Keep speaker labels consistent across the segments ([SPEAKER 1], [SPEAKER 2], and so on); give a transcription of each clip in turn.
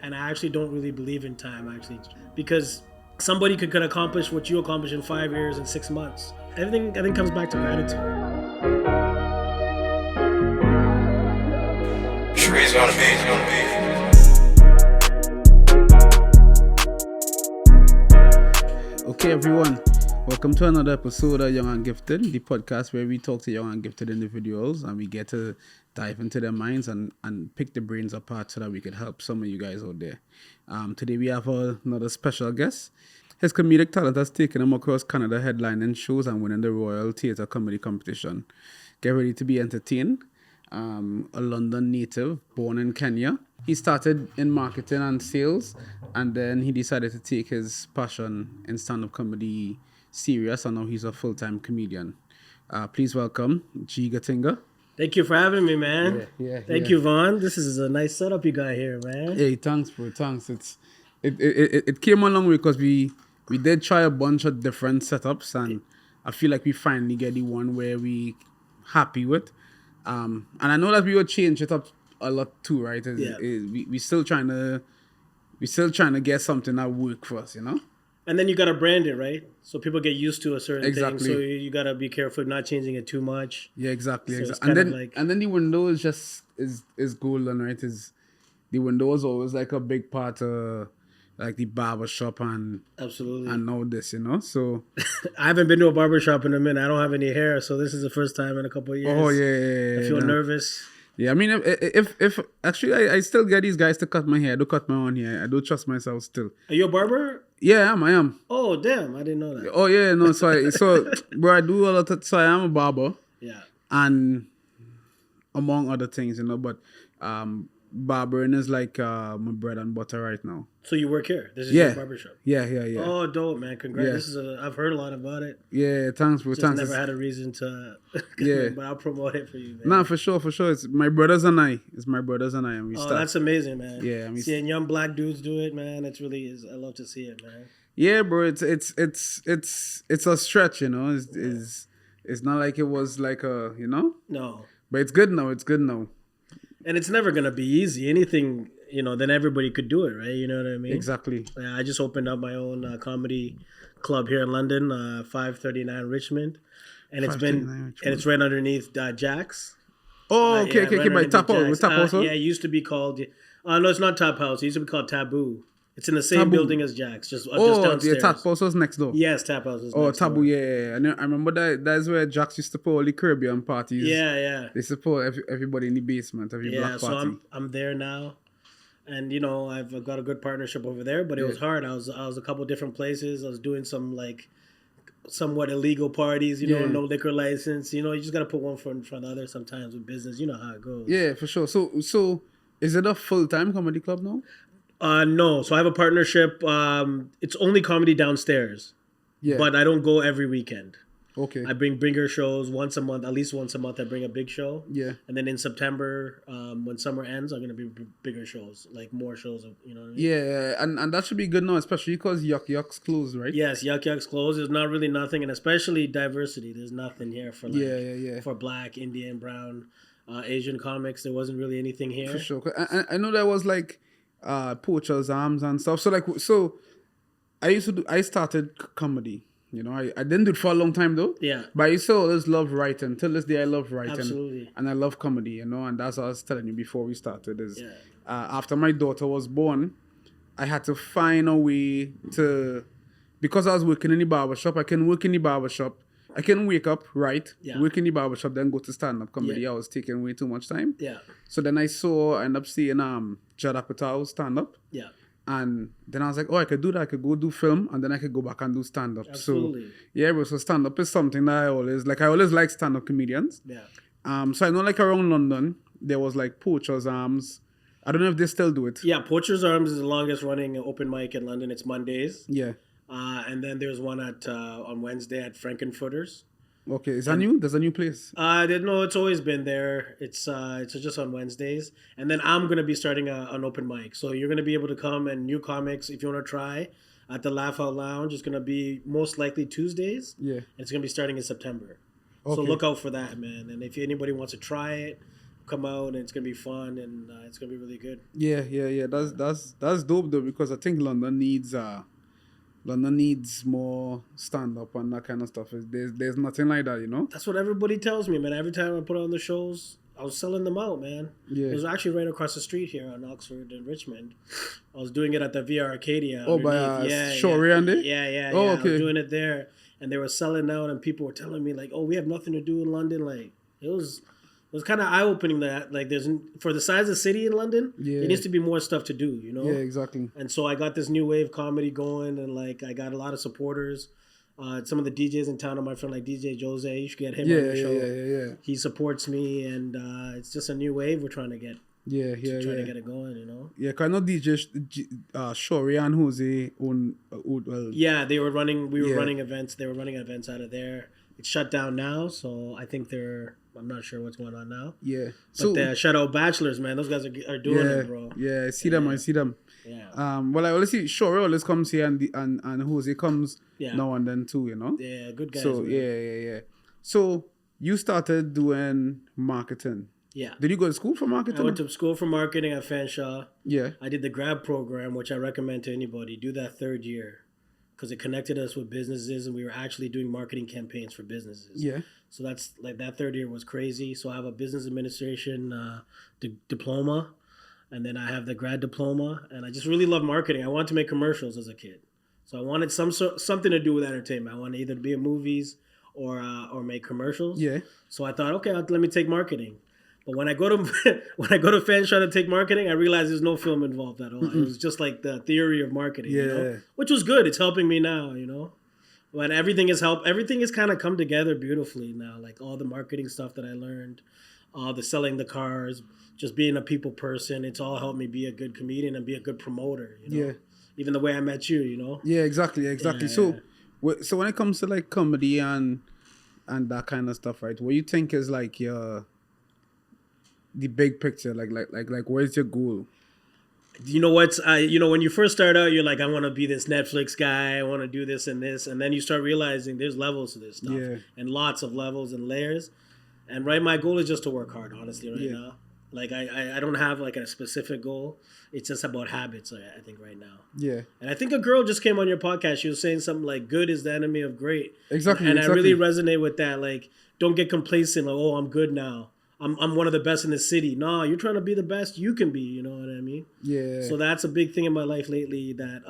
[SPEAKER 1] And I actually don't really believe in time, actually, because somebody could accomplish what you accomplish in 5 years and 6 months. Everything, I think, comes back to gratitude.
[SPEAKER 2] Trees on the beat.
[SPEAKER 3] Okay, everyone, welcome to another episode of Young and Gifted, the podcast where we talk to young and gifted individuals and we get to dive into their minds and pick the brains apart so that we can help some of you guys out there. Today we have another special guest. His comedic talent has taken him across Canada, headlining shows and winning the Royal Theatre Comedy Competition. Get ready to be entertained. A London native, born in Kenya. He started in marketing and sales, and then he decided to take his passion in stand-up comedy serious, and now he's a full-time comedian. Please welcome Gee Gethinga.
[SPEAKER 1] Thank you for having me, man. Thank you, Vaughn. This is a nice setup you got here, man.
[SPEAKER 3] Hey, thanks, bro. Thanks. It came a long way because we did try a bunch of different setups, and I feel like we finally get the one where we happy with. And I know that we will change it up a lot too, right? We still trying to get something that work for us, you know.
[SPEAKER 1] And then you gotta brand it, right? So people get used to a certain thing. So
[SPEAKER 3] Exactly.
[SPEAKER 1] you gotta be careful not changing it too much.
[SPEAKER 3] Yeah, exactly.
[SPEAKER 1] So it's
[SPEAKER 3] And
[SPEAKER 1] kind of
[SPEAKER 3] then
[SPEAKER 1] like-
[SPEAKER 3] and then the window is just is golden, right? The window is always like a big part of like the barber shop and
[SPEAKER 1] Absolutely.
[SPEAKER 3] all this, you know. So
[SPEAKER 1] I haven't been to a barber shop in a minute. I don't have any hair, so this is the first time in a couple of years.
[SPEAKER 3] oh yeah,
[SPEAKER 1] I feel
[SPEAKER 3] no.
[SPEAKER 1] nervous.
[SPEAKER 3] Yeah, I mean, if actually, I still get these guys to cut my hair. I do cut my own hair. I do trust myself still.
[SPEAKER 1] Are you a barber?
[SPEAKER 3] Yeah, I am.
[SPEAKER 1] Oh, damn. I didn't know that.
[SPEAKER 3] Oh yeah, no. So bro, I do a lot of. So I am a barber,
[SPEAKER 1] Yeah.
[SPEAKER 3] and among other things, you know. But barbering is like my bread and butter right now.
[SPEAKER 1] So you work here? This is
[SPEAKER 3] Yeah.
[SPEAKER 1] your barber shop?
[SPEAKER 3] Yeah.
[SPEAKER 1] Oh, dope, man. Congrats.
[SPEAKER 3] Yeah.
[SPEAKER 1] This is I've heard a lot about it.
[SPEAKER 3] Yeah, thanks, bro.
[SPEAKER 1] Just
[SPEAKER 3] Thanks.
[SPEAKER 1] never had a reason to.
[SPEAKER 3] Yeah.
[SPEAKER 1] But I'll promote it for you, man.
[SPEAKER 3] Nah, for sure. It's my brothers and I. And we
[SPEAKER 1] Oh,
[SPEAKER 3] start.
[SPEAKER 1] that's amazing, man.
[SPEAKER 3] Yeah, I mean-
[SPEAKER 1] seeing young black dudes do it, man. It's really is. I love to see it, man.
[SPEAKER 3] Yeah, bro. It's a stretch, you know. It's not like it was like a, you know.
[SPEAKER 1] No,
[SPEAKER 3] But it's good now.
[SPEAKER 1] and it's never gonna be easy. Anything, then everybody could do it, right? You know what I mean?
[SPEAKER 3] Exactly.
[SPEAKER 1] I just opened up my own comedy club here in London, 539 Richmond, and it's
[SPEAKER 3] 539
[SPEAKER 1] it's right underneath Jack's.
[SPEAKER 3] Oh, okay.
[SPEAKER 1] Right
[SPEAKER 3] By
[SPEAKER 1] underneath
[SPEAKER 3] Tap House.
[SPEAKER 1] Jack's.
[SPEAKER 3] With Tap House?
[SPEAKER 1] Yeah, it used to be called. No, it's not Tap House. It used to be called Taboo. It's in the same
[SPEAKER 3] Taboo.
[SPEAKER 1] building as Jack's, just
[SPEAKER 3] Oh,
[SPEAKER 1] downstairs.
[SPEAKER 3] the Tap House was next door.
[SPEAKER 1] Yes, Tap House is
[SPEAKER 3] Oh,
[SPEAKER 1] next
[SPEAKER 3] Taboo,
[SPEAKER 1] door.
[SPEAKER 3] yeah. I remember that's where Jax used to put all the Caribbean parties.
[SPEAKER 1] Yeah.
[SPEAKER 3] They support everybody in the basement, every
[SPEAKER 1] Yeah,
[SPEAKER 3] black
[SPEAKER 1] so
[SPEAKER 3] party.
[SPEAKER 1] I'm there now, and I've got a good partnership over there. But it was hard. I was a couple different places. I was doing some like somewhat illegal parties. No liquor license. You just got to put one foot in front of the other sometimes with business. You know how it goes.
[SPEAKER 3] Yeah, for sure. So is it a full-time comedy club now?
[SPEAKER 1] No. So I have a partnership. It's only comedy downstairs,
[SPEAKER 3] Yeah.
[SPEAKER 1] but I don't go every weekend.
[SPEAKER 3] Okay.
[SPEAKER 1] I bring bigger shows once a month, at least once a month. I bring a big show.
[SPEAKER 3] Yeah.
[SPEAKER 1] And then in September, when summer ends, I'm gonna be bigger shows, like more shows. You know what I mean?
[SPEAKER 3] Yeah, and that should be good now, especially because Yuck's closed, right?
[SPEAKER 1] Yes, Yuck's closed. There's not really nothing, and especially diversity. There's nothing here for
[SPEAKER 3] Yeah.
[SPEAKER 1] for Black, Indian, Brown, Asian comics. There wasn't really anything here.
[SPEAKER 3] For sure. I know there was like Poacher's Arms and stuff. So I started comedy. I didn't do it for a long time though.
[SPEAKER 1] Yeah.
[SPEAKER 3] But I used to always love writing. Till this day I love writing.
[SPEAKER 1] Absolutely.
[SPEAKER 3] And I love comedy, and that's what I was telling you before we started is
[SPEAKER 1] Yeah.
[SPEAKER 3] After my daughter was born, I had to find a way to, because I was working in the barbershop, I can work in the barbershop. I can wake up, work in the barbershop, then go to stand-up comedy.
[SPEAKER 1] Yeah.
[SPEAKER 3] I was taking way too much time.
[SPEAKER 1] Yeah.
[SPEAKER 3] So then I ended up seeing Jada Patel stand-up.
[SPEAKER 1] Yeah.
[SPEAKER 3] And then I was like, I could do that. I could go do film, and then I could go back and do stand-up.
[SPEAKER 1] Absolutely.
[SPEAKER 3] So, yeah, bro, so stand-up is something that I always like stand-up comedians.
[SPEAKER 1] Yeah.
[SPEAKER 3] So I know like around London, there was like Poacher's Arms. I don't know if they still do it.
[SPEAKER 1] Yeah. Poacher's Arms is the longest running open mic in London. It's Mondays.
[SPEAKER 3] Yeah.
[SPEAKER 1] And then there's one on Wednesday at Frankenfurter's.
[SPEAKER 3] Okay, is that new? There's a new place.
[SPEAKER 1] No, it's always been there. It's just on Wednesdays, and then I'm gonna be starting an open mic. So you're gonna be able to come, and new comics, if you want to try, at the Laugh Out Lounge. It's gonna be most likely Tuesdays.
[SPEAKER 3] Yeah.
[SPEAKER 1] And it's gonna be starting in September. So
[SPEAKER 3] Okay.
[SPEAKER 1] look out for that, man. And if anybody wants to try it, come out, and it's gonna be fun, and it's gonna be really good.
[SPEAKER 3] Yeah. That's dope though, because I think London needs more stand up and that kind of stuff. There's nothing like that, you know.
[SPEAKER 1] That's what everybody tells me, man. Every time I put on the shows, I was selling them out, man.
[SPEAKER 3] Yeah.
[SPEAKER 1] It was actually right across the street here on Oxford and Richmond. I was doing it at the VR Arcadia.
[SPEAKER 3] Oh, by Shorey and it?
[SPEAKER 1] Yeah.
[SPEAKER 3] Oh,
[SPEAKER 1] I
[SPEAKER 3] okay.
[SPEAKER 1] was doing it there, and they were selling out, and people were telling me like, "Oh, we have nothing to do in London." Like it was kind of eye opening that like there's for the size of the city in London,
[SPEAKER 3] Yeah.
[SPEAKER 1] there needs to be more stuff to do, you know.
[SPEAKER 3] Yeah, exactly.
[SPEAKER 1] And so I got this new wave comedy going, and like I got a lot of supporters. Some of the DJs in town are my friend, like DJ Jose. You should get him on the show.
[SPEAKER 3] Yeah.
[SPEAKER 1] He supports me, and it's just a new wave we're trying to get. Trying to get it going, you know.
[SPEAKER 3] Yeah, cause I know DJ Shorey and Jose well.
[SPEAKER 1] Yeah, they were running. We were running events. They were running events out of there. It's shut down now, so I think I'm not sure what's going on now.
[SPEAKER 3] Yeah.
[SPEAKER 1] But
[SPEAKER 3] So
[SPEAKER 1] the Shadow Bachelors, man, those guys are doing it, bro.
[SPEAKER 3] Yeah, I see them.
[SPEAKER 1] Yeah.
[SPEAKER 3] Well, I always see Shorey always comes here, and Jose comes now and then too, you know.
[SPEAKER 1] Yeah, good guys.
[SPEAKER 3] So
[SPEAKER 1] man.
[SPEAKER 3] yeah. So you started doing marketing.
[SPEAKER 1] Yeah.
[SPEAKER 3] Did you go to school for marketing?
[SPEAKER 1] I went to school for marketing at Fanshawe.
[SPEAKER 3] Yeah.
[SPEAKER 1] I did the grad program, which I recommend to anybody. Do that third year, because it connected us with businesses, and we were actually doing marketing campaigns for businesses.
[SPEAKER 3] Yeah.
[SPEAKER 1] So that's like that third year was crazy. So I have a business administration diploma, and then I have the grad diploma, and I just really love marketing. I wanted to make commercials as a kid, so I wanted something to do with entertainment. I wanted either to be in movies or make commercials.
[SPEAKER 3] Yeah.
[SPEAKER 1] So I thought, okay, let me take marketing. But when I go to Fanshawe to take marketing, I realized there's no film involved at all. It was just like the theory of marketing, you know? Which was good. It's helping me now, you know. But everything has kind of come together beautifully now. Like all the marketing stuff that I learned, the selling the cars, just being a people person. It's all helped me be a good comedian and be a good promoter. You know? Yeah. Even the way I met you, you know.
[SPEAKER 3] Yeah, exactly. Yeah. So when it comes to like comedy and that kind of stuff, right? What you think is like the big picture, like where's your goal?
[SPEAKER 1] You know what's when you first start out, you're like, I want to be this Netflix guy, I want to do this, and then you start realizing there's levels to this stuff, and lots of levels and layers. And my goal is just to work hard, honestly, now. Like I don't have like a specific goal. It's just about habits, I think, right now. Yeah. And I think a girl just came on your podcast. She was saying something like, "Good is the enemy of great." Exactly. And I really resonate with that. Like, don't get complacent. Like, oh, I'm good now. I'm one of the best in the city. No, you're trying to be the best you can be. You know what I mean? Yeah. So that's a big thing in my life lately, that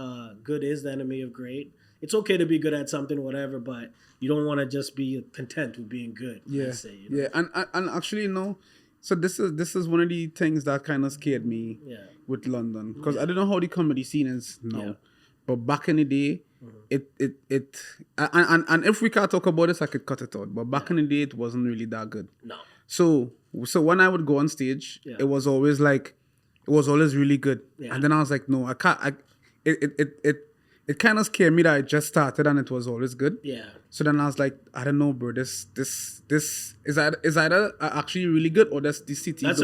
[SPEAKER 1] good is the enemy of great. It's okay to be good at something, whatever, but you don't want to just be content with being good. Yeah. I'd say, you know?
[SPEAKER 3] Yeah. And actually, you know, so this is one of the things that kind of scared me with London, because I don't know how the comedy scene is now, but back in the day, and if we can't talk about this, I could cut it out. But back in the day, it wasn't really that good. No. So when I would go on stage, it was always really good. Yeah. And then I was like, no, I can't. It kind of scared me that I just started and it was always good. Yeah. So then I was like, I don't know, bro. This is either actually really good, or does the city
[SPEAKER 1] that's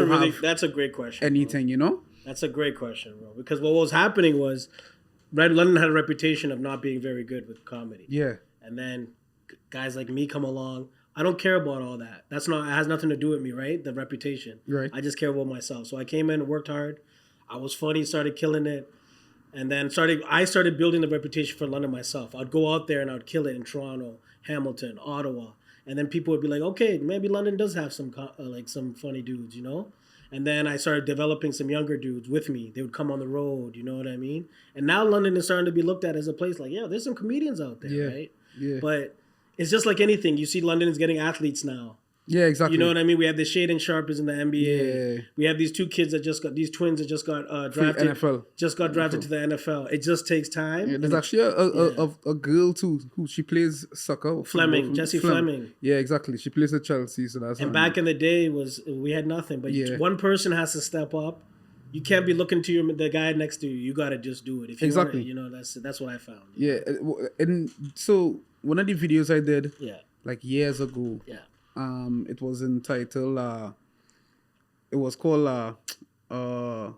[SPEAKER 1] a great question.
[SPEAKER 3] Anything, bro. You know?
[SPEAKER 1] That's a great question, bro. Because what was happening was, London had a reputation of not being very good with comedy. Yeah. And then guys like me come along. I don't care about all that. It has nothing to do with me, right? The reputation. Right. I just care about myself. So I came in and worked hard. I was funny, started killing it. And then I started building the reputation for London myself. I'd go out there and I'd kill it in Toronto, Hamilton, Ottawa. And then people would be like, okay, maybe London does have some funny dudes, you know? And then I started developing some younger dudes with me. They would come on the road, you know what I mean? And now London is starting to be looked at as a place like, yeah, there's some comedians out there, right? Yeah. But it's just like anything. You see London is getting athletes now. Yeah, exactly. You know what I mean? We have the Shaden Sharpers in the NBA. Yeah. We have these twins that just got drafted. NFL. Just got drafted to the NFL. It just takes time. Yeah,
[SPEAKER 3] there's actually a girl too who she plays soccer.
[SPEAKER 1] Jessie Fleming.
[SPEAKER 3] Yeah, exactly. She plays at Chelsea, so that's.
[SPEAKER 1] And back in the day we had nothing, but one person has to step up. You can't be looking to the guy next to you. You got to just do it. If you exactly. Want it, you know, that's what I found.
[SPEAKER 3] Yeah, and so one of the videos I did, like years ago, it was entitled, it was called No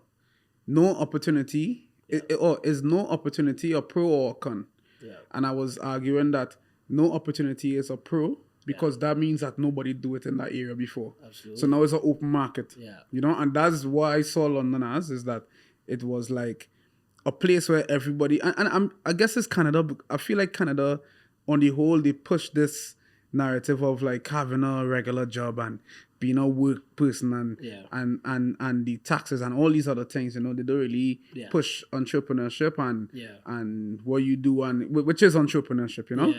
[SPEAKER 3] Opportunity. Is no opportunity a pro or a con? Yeah. And I was arguing that no opportunity is a pro because that means that nobody do it in that area before.
[SPEAKER 1] Absolutely.
[SPEAKER 3] So now it's an open market.
[SPEAKER 1] Yeah.
[SPEAKER 3] You know, and that's what I saw London as, is that it was like a place where everybody, I guess it's Canada. I feel like Canada, on the whole, they push this narrative of like having a regular job and being a work person and the taxes and all these other things. You know, they don't really push entrepreneurship and what you do, and which is entrepreneurship. You know,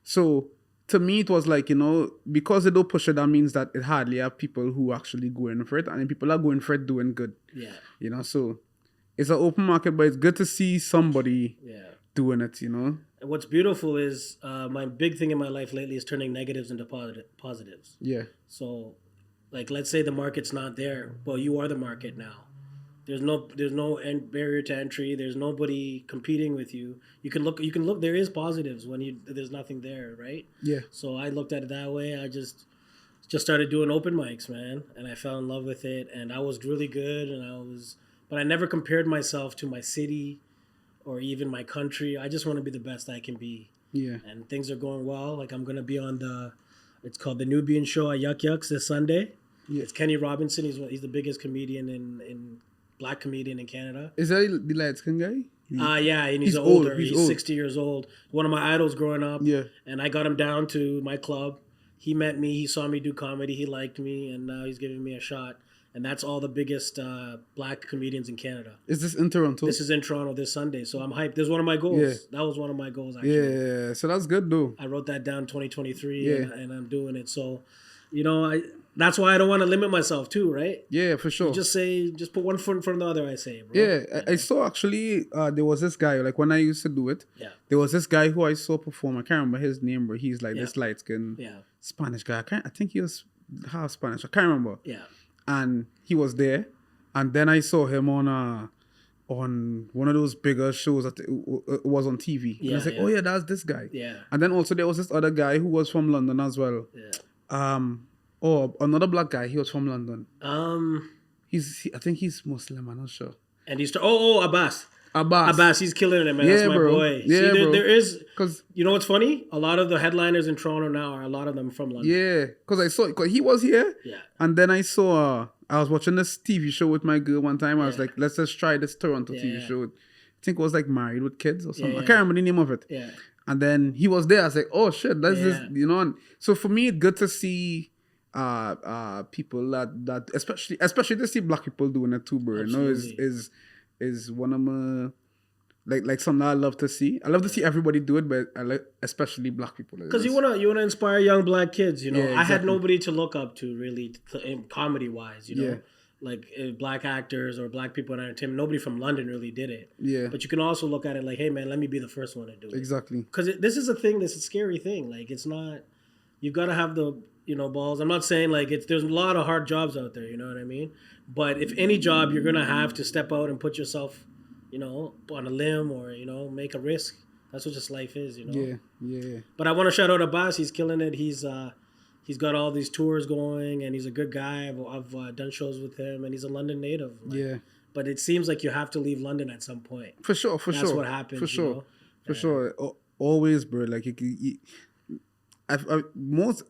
[SPEAKER 3] so to me it was like, you know, because they don't push it, that means that it hardly have people who actually go in for it, and people are going for it doing good. You know, so it's an open market, but it's good to see somebody doing it, you know.
[SPEAKER 1] And what's beautiful is my big thing in my life lately is turning negatives into positives. So, like, let's say the market's not there. Well, you are the market now. There's no barrier to entry. There's nobody competing with you. You can look. There is positives when there's nothing there, right? So I looked at it that way. I just started doing open mics, man, and I fell in love with it. And I was really good, but I never compared myself to my city or even my country. I just want to be the best I can be. And things are going well. Like, I'm going to be on it's called the Nubian Show at Yuck Yucks this Sunday. It's Kenny Robinson. He's the biggest comedian in black comedian in Canada.
[SPEAKER 3] Is that the light skin guy?
[SPEAKER 1] Yeah, and he's older. He's 60 years old. One of my idols growing up. And I got him down to my club. He met me. He saw me do comedy. He liked me, and now he's giving me a shot. And that's all the biggest black comedians in Canada.
[SPEAKER 3] Is this in Toronto?
[SPEAKER 1] This is in Toronto this Sunday. So I'm hyped. This is one of my goals. That was one of my goals, actually.
[SPEAKER 3] Yeah, so that's good, though.
[SPEAKER 1] I wrote that down 2023, and I'm doing it. So, you know, that's why I don't want to limit myself, too, right?
[SPEAKER 3] Yeah, for sure.
[SPEAKER 1] Just put one foot in front of the other, I say, bro.
[SPEAKER 3] Yeah, I saw, actually, there was this guy, like, when I used to do it, there was this guy who I saw perform. I can't remember his name, but he's like this light-skinned Spanish guy. I think he was half Spanish. I can't remember. And he was there, and then I saw him on one of those bigger shows that it was on TV. And I was like, oh yeah, that's this guy. And then also there was this other guy who was from London as well. Another black guy. He was from London. I think he's Muslim. I'm not sure.
[SPEAKER 1] And he's Abbas, he's killing it, man. That's my boy.
[SPEAKER 3] Yeah,
[SPEAKER 1] See,
[SPEAKER 3] bro.
[SPEAKER 1] there is, because you know what's funny? A lot of the headliners in Toronto now are a lot of them from London.
[SPEAKER 3] Yeah, because he was here. And then I saw, I was watching this TV show with my girl one time. I was like, let's just try this Toronto TV show. I think it was like Married with Kids or something. I can't remember the name of it. And then he was there. I was like, oh shit, that's this, you know. And so for me, it's good to see people that especially to see black people doing it too, bro. You know, is one of my like something I love to see. I love to see everybody do it, but I like especially black people.
[SPEAKER 1] Because you wanna inspire young black kids. You know, exactly. I had nobody to look up to really, comedy wise. You know, like black actors or black people in entertainment. Nobody from London really did it. But you can also look at it like, hey man, let me be the first one to do it.
[SPEAKER 3] Exactly.
[SPEAKER 1] Because this is a thing. This is a scary thing. Like, it's not. You've got to have the balls. I'm not saying like there's a lot of hard jobs out there. You know what I mean? But if any job, you're gonna have to step out and put yourself, on a limb or make a risk. That's what just life is,
[SPEAKER 3] Yeah.
[SPEAKER 1] But I want to shout out Abbas. He's killing it. He's got all these tours going, and he's a good guy. I've done shows with him, and he's a London native. But it seems like you have to leave London at some point.
[SPEAKER 3] For sure. That's
[SPEAKER 1] what happens. For sure.
[SPEAKER 3] For sure. Always, bro. Like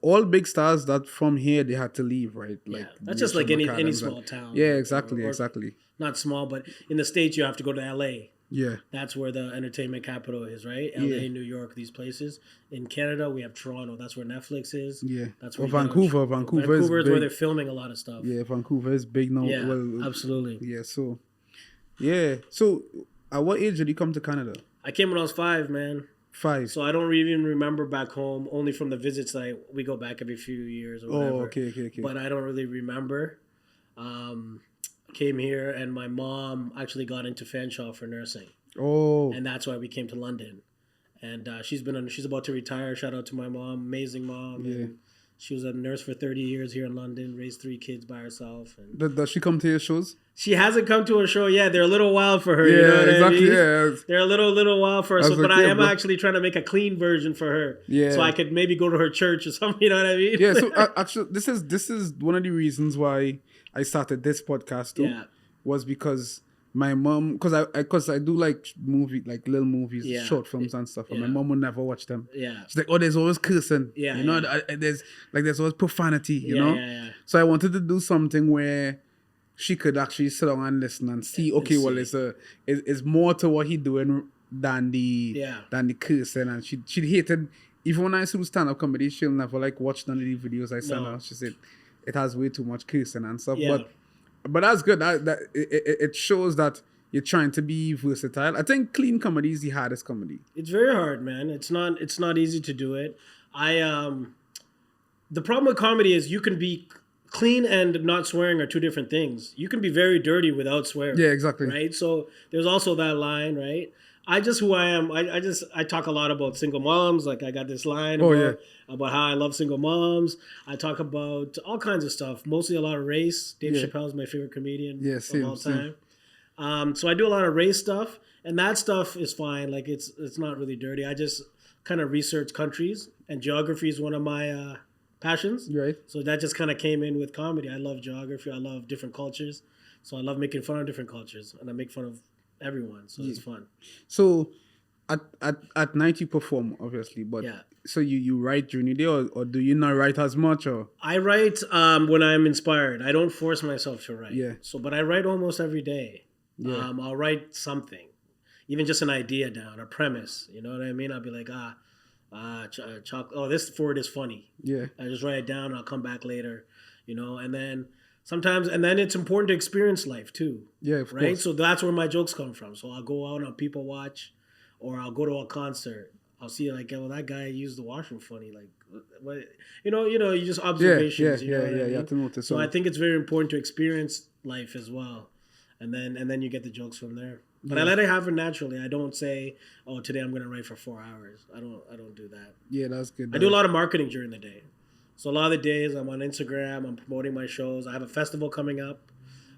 [SPEAKER 3] all big stars that from here they had to leave, right? Like
[SPEAKER 1] that's just like any small town.
[SPEAKER 3] Yeah, exactly.
[SPEAKER 1] Not small, but in the States you have to go to LA.
[SPEAKER 3] Yeah,
[SPEAKER 1] that's where the entertainment capital is, right? LA, New York, these places. In Canada, we have Toronto. That's where Netflix is.
[SPEAKER 3] Yeah,
[SPEAKER 1] that's where
[SPEAKER 3] Vancouver. Vancouver is
[SPEAKER 1] where they're filming a lot of stuff.
[SPEAKER 3] Yeah, Vancouver is big now.
[SPEAKER 1] Yeah, absolutely.
[SPEAKER 3] Yeah, so at what age did you come to Canada?
[SPEAKER 1] I came when I was 5, man.
[SPEAKER 3] 5.
[SPEAKER 1] So I don't even remember back home, only from the visits that we go back every few years or whatever.
[SPEAKER 3] Oh, okay.
[SPEAKER 1] But I don't really remember. Came here, and my mom actually got into Fanshawe for nursing.
[SPEAKER 3] Oh.
[SPEAKER 1] And that's why we came to London. And she's about to retire. Shout out to my mom, amazing mom.
[SPEAKER 3] Yeah.
[SPEAKER 1] And she was a nurse for 30 years here in London, raised 3 kids by herself. And
[SPEAKER 3] does she come to your shows?
[SPEAKER 1] She hasn't come to a show yet. They're a little wild for her.
[SPEAKER 3] Yeah,
[SPEAKER 1] you know what
[SPEAKER 3] exactly.
[SPEAKER 1] I mean?
[SPEAKER 3] Yeah,
[SPEAKER 1] they're a little wild for her. So, but I am actually trying to make a clean version for her.
[SPEAKER 3] Yeah.
[SPEAKER 1] So I could maybe go to her church or something. You know what I mean?
[SPEAKER 3] Yeah. So actually, this is one of the reasons why I started this podcast too.
[SPEAKER 1] Yeah.
[SPEAKER 3] Was because my mom, because I do like little movies,
[SPEAKER 1] Yeah.
[SPEAKER 3] short films and stuff, and my
[SPEAKER 1] Yeah.
[SPEAKER 3] mom would never watch them.
[SPEAKER 1] Yeah.
[SPEAKER 3] She's like, oh, there's always cursing.
[SPEAKER 1] Yeah,
[SPEAKER 3] You know,
[SPEAKER 1] yeah.
[SPEAKER 3] there's always profanity, you
[SPEAKER 1] Yeah,
[SPEAKER 3] know?
[SPEAKER 1] yeah.
[SPEAKER 3] So I wanted to do something where she could actually sit down and listen and see, okay, well, it's more to what he doing than the cursing. And she hated, even when I used to do stand-up comedy, she'll never like watch none of the videos I send her. She said it has way too much cursing and stuff.
[SPEAKER 1] Yeah.
[SPEAKER 3] But that's good. It shows that you're trying to be versatile. I think clean comedy is the hardest comedy.
[SPEAKER 1] It's very hard, man. It's not easy to do it. The problem with comedy is you can be clean and not swearing are two different things. You can be very dirty without swearing.
[SPEAKER 3] Yeah, exactly.
[SPEAKER 1] Right? So there's also that line, right? I just who I am. I talk a lot about single moms. Like I got this line about how I love single moms. I talk about all kinds of stuff. Mostly a lot of race. Dave Chappelle's my favorite comedian of all time. So I do a lot of race stuff, and that stuff is fine. Like it's not really dirty. I just kind of research countries, and geography is one of my passions.
[SPEAKER 3] Right.
[SPEAKER 1] So that just kind of came in with comedy. I love geography. I love different cultures. So I love making fun of different cultures, and I make fun of everyone. So it's fun.
[SPEAKER 3] So at night you perform, obviously, but so you write during the day, or do you not write as much? Or
[SPEAKER 1] I write when I'm inspired. I don't force myself to write.
[SPEAKER 3] Yeah.
[SPEAKER 1] So, but I write almost every day.
[SPEAKER 3] Yeah.
[SPEAKER 1] I'll write something, even just an idea down, a premise. You know what I mean? I'll be like, this word is funny.
[SPEAKER 3] Yeah.
[SPEAKER 1] I just write it down. And I'll come back later, you know, and then sometimes, and then it's important to experience life too.
[SPEAKER 3] Yeah, of
[SPEAKER 1] right.
[SPEAKER 3] course.
[SPEAKER 1] So that's where my jokes come from. So I'll go out and people watch, or I'll go to a concert. I'll see like, well, that guy used the washroom funny. Like, what, you just observations.
[SPEAKER 3] Yeah.
[SPEAKER 1] I mean?
[SPEAKER 3] You have to notice.
[SPEAKER 1] So I think it's very important to experience life as well, and then you get the jokes from there. But I let it happen naturally. I don't say, "Oh, today I'm going to write for 4 hours." I don't do that.
[SPEAKER 3] Yeah, that's good.
[SPEAKER 1] I do a lot of marketing during the day. So a lot of the days I'm on Instagram. I'm promoting my shows. I have a festival coming up,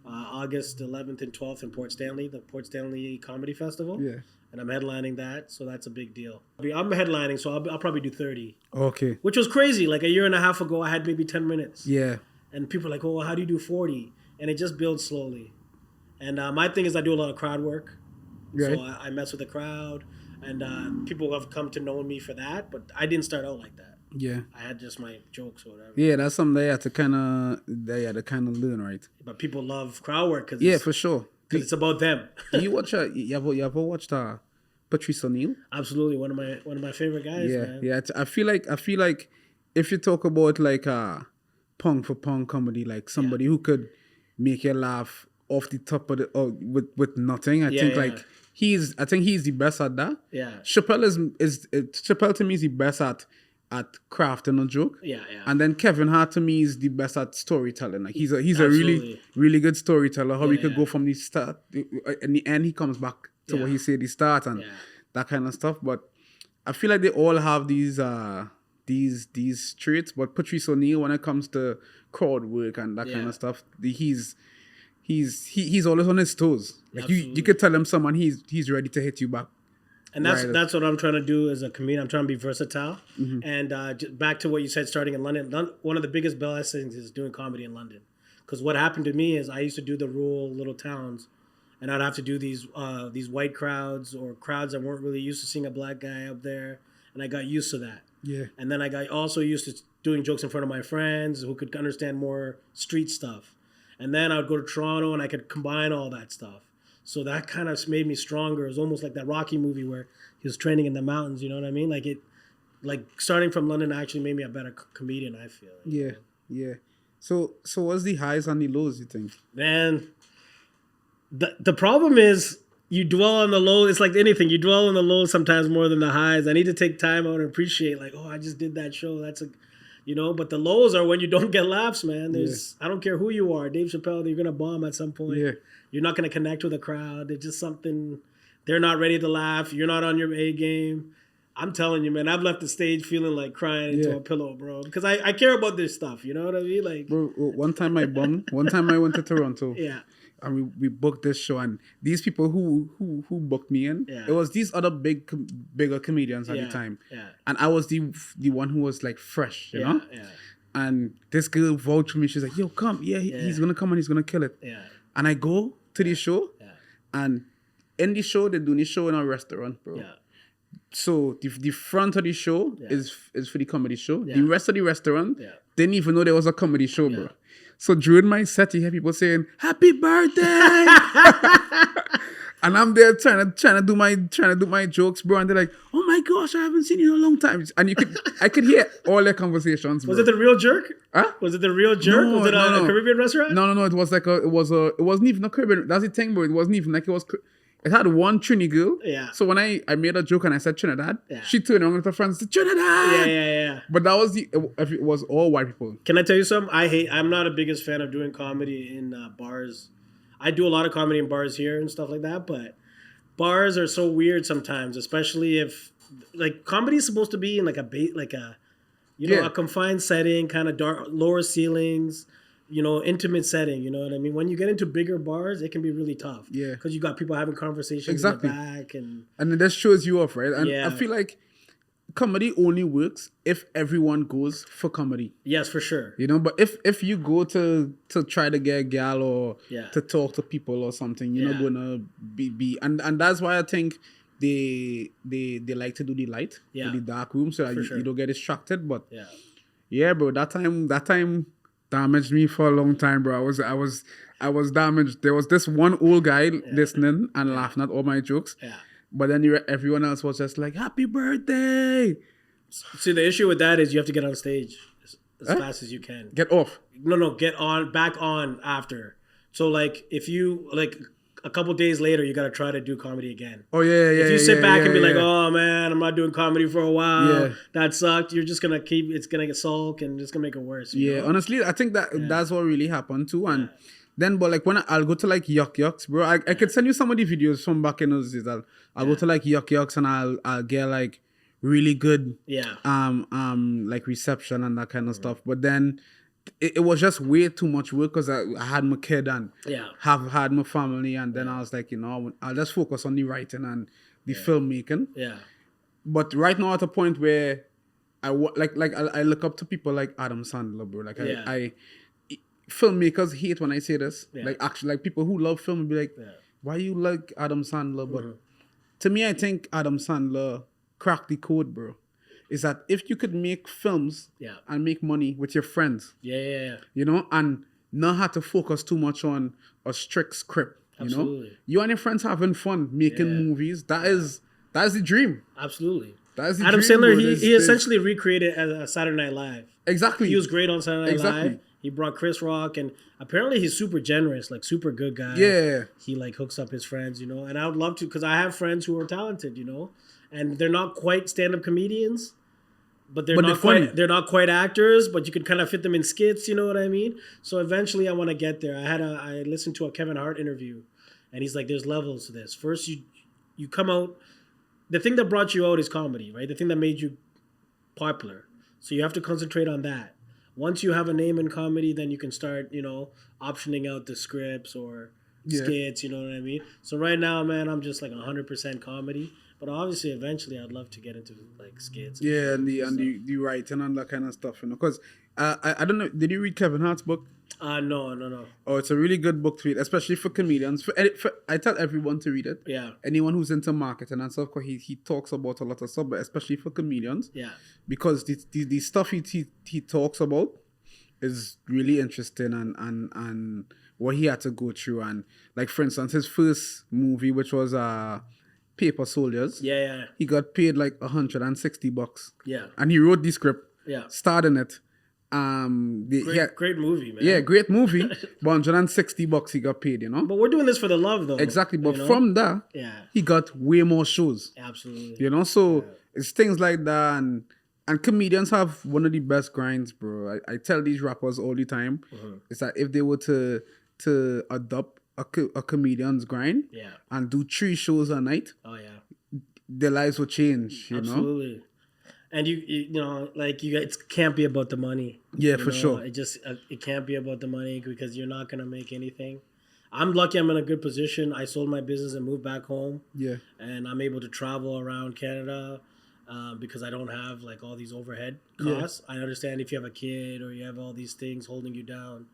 [SPEAKER 1] August 11th and 12th in Port Stanley, the Port Stanley Comedy Festival.
[SPEAKER 3] Yeah.
[SPEAKER 1] And I'm headlining that, so that's a big deal. I'm headlining, so I'll probably do 30.
[SPEAKER 3] Okay.
[SPEAKER 1] Which was crazy. Like a year and a half ago, I had maybe 10 minutes.
[SPEAKER 3] Yeah.
[SPEAKER 1] And people are like, "Oh, well, how do you do 40?" And it just builds slowly. And my thing is I do a lot of crowd work. Right. So I mess with the crowd. And people have come to know me for that. But I didn't start out like that.
[SPEAKER 3] Yeah.
[SPEAKER 1] I had just my jokes or whatever.
[SPEAKER 3] Yeah, that's something they had to kind of learn, right?
[SPEAKER 1] But people love crowd work.
[SPEAKER 3] For sure.
[SPEAKER 1] Because it's about them.
[SPEAKER 3] Do you watch you ever watched Patrice O'Neal?
[SPEAKER 1] Absolutely. One of my favorite guys, man.
[SPEAKER 3] Yeah. I feel like if you talk about like punk for punk comedy, like somebody who could make you laugh off the top of with nothing. I think he's the best at that.
[SPEAKER 1] Yeah.
[SPEAKER 3] Chappelle to me is the best at crafting a joke.
[SPEAKER 1] Yeah.
[SPEAKER 3] And then Kevin Hart to me is the best at storytelling. Like he's a
[SPEAKER 1] Absolutely.
[SPEAKER 3] really good storyteller. How he could go from the start, in the end he comes back to what he said the start and that kind of stuff. But I feel like they all have these traits. But Patrice O'Neal, when it comes to crowd work and that kind of stuff, he's always on his toes. Like you could tell him someone he's ready to hit you back.
[SPEAKER 1] And that's what I'm trying to do as a comedian. I'm trying to be versatile. Mm-hmm. And back to what you said, starting in London, one of the biggest blessings is doing comedy in London. Because what happened to me is I used to do the rural little towns, and I'd have to do these white crowds or crowds that weren't really used to seeing a black guy up there, and I got used to that.
[SPEAKER 3] Yeah.
[SPEAKER 1] And then I got also used to doing jokes in front of my friends who could understand more street stuff. And then I would go to Toronto and I could combine all that stuff. So that kind of made me stronger. It was almost like that Rocky movie where he was training in the mountains, you know what I mean? Like starting from London actually made me a better comedian, I feel.
[SPEAKER 3] Yeah. So what's the highs and the lows, you think?
[SPEAKER 1] Man, the problem is you dwell on the low. It's like anything. You dwell on the lows sometimes more than the highs. I need to take time out and appreciate like, oh, I just did that show. That's but the lows are when you don't get laughs, man. I don't care who you are. Dave Chappelle, you're going to bomb at some point.
[SPEAKER 3] Yeah.
[SPEAKER 1] You're not going to connect with a crowd. It's just something, they're not ready to laugh. You're not on your A game. I'm telling you, man, I've left the stage feeling like crying into a pillow, bro. Because I care about this stuff, you know what I mean? Like,
[SPEAKER 3] bro, one time I went to Toronto.
[SPEAKER 1] Yeah.
[SPEAKER 3] And we booked this show, and these people who booked me in, it was these other bigger comedians at the time.
[SPEAKER 1] Yeah.
[SPEAKER 3] And I was the one who was like fresh, you know?
[SPEAKER 1] Yeah.
[SPEAKER 3] And this girl vouched for me. She's like, yo, come. Yeah, he's going to come and he's going to kill it.
[SPEAKER 1] Yeah.
[SPEAKER 3] And I go to the show, And in the show, they're doing the show in a restaurant, bro.
[SPEAKER 1] Yeah.
[SPEAKER 3] So the front of the show is for the comedy show.
[SPEAKER 1] Yeah.
[SPEAKER 3] The rest of the restaurant didn't even know there was a comedy show, bro.
[SPEAKER 1] Yeah.
[SPEAKER 3] So during my set, you hear people saying "Happy birthday," and I'm there trying to do my jokes, bro. And they're like, "Oh my gosh, I haven't seen you in a long time." And I could hear all their conversations, bro.
[SPEAKER 1] Was it the real jerk?
[SPEAKER 3] Huh?
[SPEAKER 1] Was it the real jerk?
[SPEAKER 3] No,
[SPEAKER 1] was it a Caribbean restaurant?
[SPEAKER 3] No. It was like it wasn't even a Caribbean. That's the thing, bro. It wasn't even like it was. It had one Trini girl.
[SPEAKER 1] Yeah.
[SPEAKER 3] So when I made a joke and I said Trinidad,
[SPEAKER 1] Yeah.
[SPEAKER 3] she turned around with her friends and said, Trinidad!
[SPEAKER 1] Yeah.
[SPEAKER 3] But that was if it was all white people.
[SPEAKER 1] Can I tell you something? I'm not a biggest fan of doing comedy in bars. I do a lot of comedy in bars here and stuff like that, but bars are so weird sometimes, especially if, like, comedy is supposed to be in like a confined setting, kind of dark, lower ceilings, intimate setting, you know what I mean? When you get into bigger bars, it can be really tough.
[SPEAKER 3] Yeah.
[SPEAKER 1] Because you got people having conversations
[SPEAKER 3] Exactly.
[SPEAKER 1] in the back. And
[SPEAKER 3] then that shows you off, right? And
[SPEAKER 1] Yeah.
[SPEAKER 3] I feel like comedy only works if everyone goes for comedy.
[SPEAKER 1] yes, for sure.
[SPEAKER 3] But if you go to try to get a gal or
[SPEAKER 1] Yeah.
[SPEAKER 3] to talk to people or something, you're not
[SPEAKER 1] Yeah.
[SPEAKER 3] gonna be and that's why I think they like to do the light,
[SPEAKER 1] Yeah.
[SPEAKER 3] the dark room, so that
[SPEAKER 1] For
[SPEAKER 3] you
[SPEAKER 1] sure.
[SPEAKER 3] don't get distracted. But
[SPEAKER 1] Yeah.
[SPEAKER 3] yeah, bro, that time damaged me for a long time, bro. I was damaged. There was this one old guy listening and laughing at all my jokes.
[SPEAKER 1] Yeah.
[SPEAKER 3] But then everyone else was just like, "Happy birthday!"
[SPEAKER 1] See, the issue with that is you have to get on stage as fast as you can.
[SPEAKER 3] Get off.
[SPEAKER 1] No, get back on after. So, like, if you, like, a couple days later, you got to try to do comedy again.
[SPEAKER 3] Oh yeah.
[SPEAKER 1] If you sit back and be like,
[SPEAKER 3] yeah.
[SPEAKER 1] oh man, I'm not doing comedy for a while.
[SPEAKER 3] Yeah.
[SPEAKER 1] That sucked. You're just gonna it's gonna get sulk and it's gonna make it worse. you
[SPEAKER 3] Yeah,
[SPEAKER 1] know?
[SPEAKER 3] honestly, I think that's what really happened too. And then, but like when I'll go to like Yuck Yucks, bro, I could send you some of the videos from back in those days. I'll go to like Yuck Yucks and I'll get like really good like reception and that kind of stuff. But then it was just way too much work because I had my kid and have had my family, and then I was like, I'll just focus on the writing and the filmmaking.
[SPEAKER 1] Yeah.
[SPEAKER 3] But right now at a point where I look up to people like Adam Sandler, bro. Like I filmmakers hate when I say this.
[SPEAKER 1] Yeah.
[SPEAKER 3] Like actually, like people who love film will be like, why you like Adam Sandler? But to me, I think Adam Sandler cracked the code, bro. Is that if you could make films and make money with your friends, and not have to focus too much on a strict script,
[SPEAKER 1] Absolutely.
[SPEAKER 3] you and your friends having fun making movies, that's the dream.
[SPEAKER 1] Absolutely.
[SPEAKER 3] That's the
[SPEAKER 1] Adam
[SPEAKER 3] dream,
[SPEAKER 1] Sandler,
[SPEAKER 3] bro.
[SPEAKER 1] he essentially recreated as Saturday Night Live.
[SPEAKER 3] Exactly.
[SPEAKER 1] He was great on Saturday Night
[SPEAKER 3] Exactly.
[SPEAKER 1] Live. He brought Chris Rock, and apparently he's super generous, like super good guy.
[SPEAKER 3] Yeah.
[SPEAKER 1] He like hooks up his friends, and I would love to, because I have friends who are talented, and they're not quite stand-up comedians, but they're not quite actors, but you could kind of fit them in skits, you know what I mean? So eventually I want to get there. I listened to a Kevin Hart interview, and he's like, there's levels to this. First you come out, the thing that brought you out is comedy, right? The thing that made you popular. So you have to concentrate on that. Once you have a name in comedy, then you can start, optioning out the scripts or skits, you know what I mean? So right now, man, I'm just like 100% comedy. But obviously, eventually, I'd love to get into like skits.
[SPEAKER 3] And the writing and that kind of stuff, Because I don't know, did you read Kevin Hart's book?
[SPEAKER 1] No.
[SPEAKER 3] Oh, it's a really good book to read, especially for comedians. I tell everyone to read it.
[SPEAKER 1] Yeah.
[SPEAKER 3] Anyone who's into marketing and stuff, because he talks about a lot of stuff, but especially for comedians.
[SPEAKER 1] Yeah.
[SPEAKER 3] Because the stuff he talks about is really interesting and what he had to go through. And like, for instance, his first movie, which was Paper Soldiers.
[SPEAKER 1] Yeah.
[SPEAKER 3] He got paid like $160.
[SPEAKER 1] Yeah.
[SPEAKER 3] And he wrote the script.
[SPEAKER 1] Yeah.
[SPEAKER 3] Starred in it.
[SPEAKER 1] Great movie, man.
[SPEAKER 3] Yeah, great movie. But $160 he got paid,
[SPEAKER 1] But we're doing this for the love, though.
[SPEAKER 3] Exactly. But from that, he got way more shows.
[SPEAKER 1] Absolutely.
[SPEAKER 3] So it's things like that, and comedians have one of the best grinds, bro. I tell these rappers all the time, is that if they were to adopt a comedian's grind and do 3 shows a night, their lives will change,
[SPEAKER 1] Absolutely. And it can't be about the money.
[SPEAKER 3] Yeah, for sure.
[SPEAKER 1] It can't be about the money because you're not gonna make anything. I'm lucky I'm in a good position. I sold my business and moved back home. Yeah. And I'm able to travel around Canada because I don't have like all these overhead costs. I understand if you have a kid or you have all these things holding you down,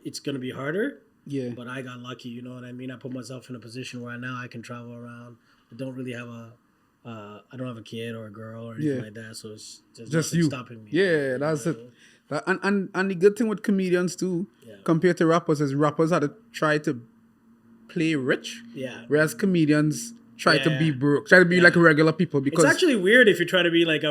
[SPEAKER 1] it's gonna be harder.
[SPEAKER 3] Yeah.
[SPEAKER 1] But I got lucky, you know what I mean? I put myself in a position where now I can travel around. I don't really have I don't have a kid or a girl or anything like that, so it's just nothing
[SPEAKER 3] you
[SPEAKER 1] stopping me.
[SPEAKER 3] Yeah, that's it. And the good thing with comedians too, compared to rappers, is rappers had to try to play rich, whereas comedians try to be broke, try to be like regular people. Because
[SPEAKER 1] it's actually weird if you try to be like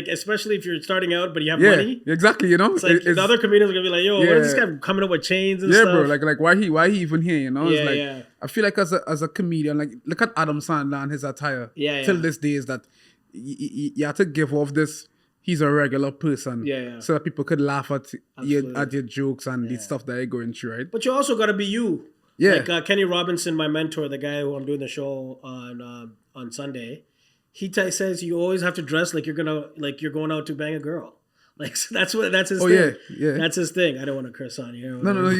[SPEAKER 1] especially if you're starting out but you have money.
[SPEAKER 3] Exactly, you know.
[SPEAKER 1] It's like the other comedians are gonna be like, yo, what is this guy coming up with chains and stuff?
[SPEAKER 3] Yeah, bro. Like why he even here? You know, it's like I feel like as a comedian, like look at Adam Sandler and his attire. Till this day is that you have to give off this. He's a regular person, so that people could laugh at your jokes and the stuff that you're going through, right?
[SPEAKER 1] But you also gotta be you.
[SPEAKER 3] Yeah.
[SPEAKER 1] Like Kenny Robinson, my mentor, the guy who I'm doing the show on Sunday, he says you always have to dress like you're going out to bang a girl. Like that's his thing.
[SPEAKER 3] Yeah.
[SPEAKER 1] That's his thing. I don't want to curse on you.
[SPEAKER 3] No.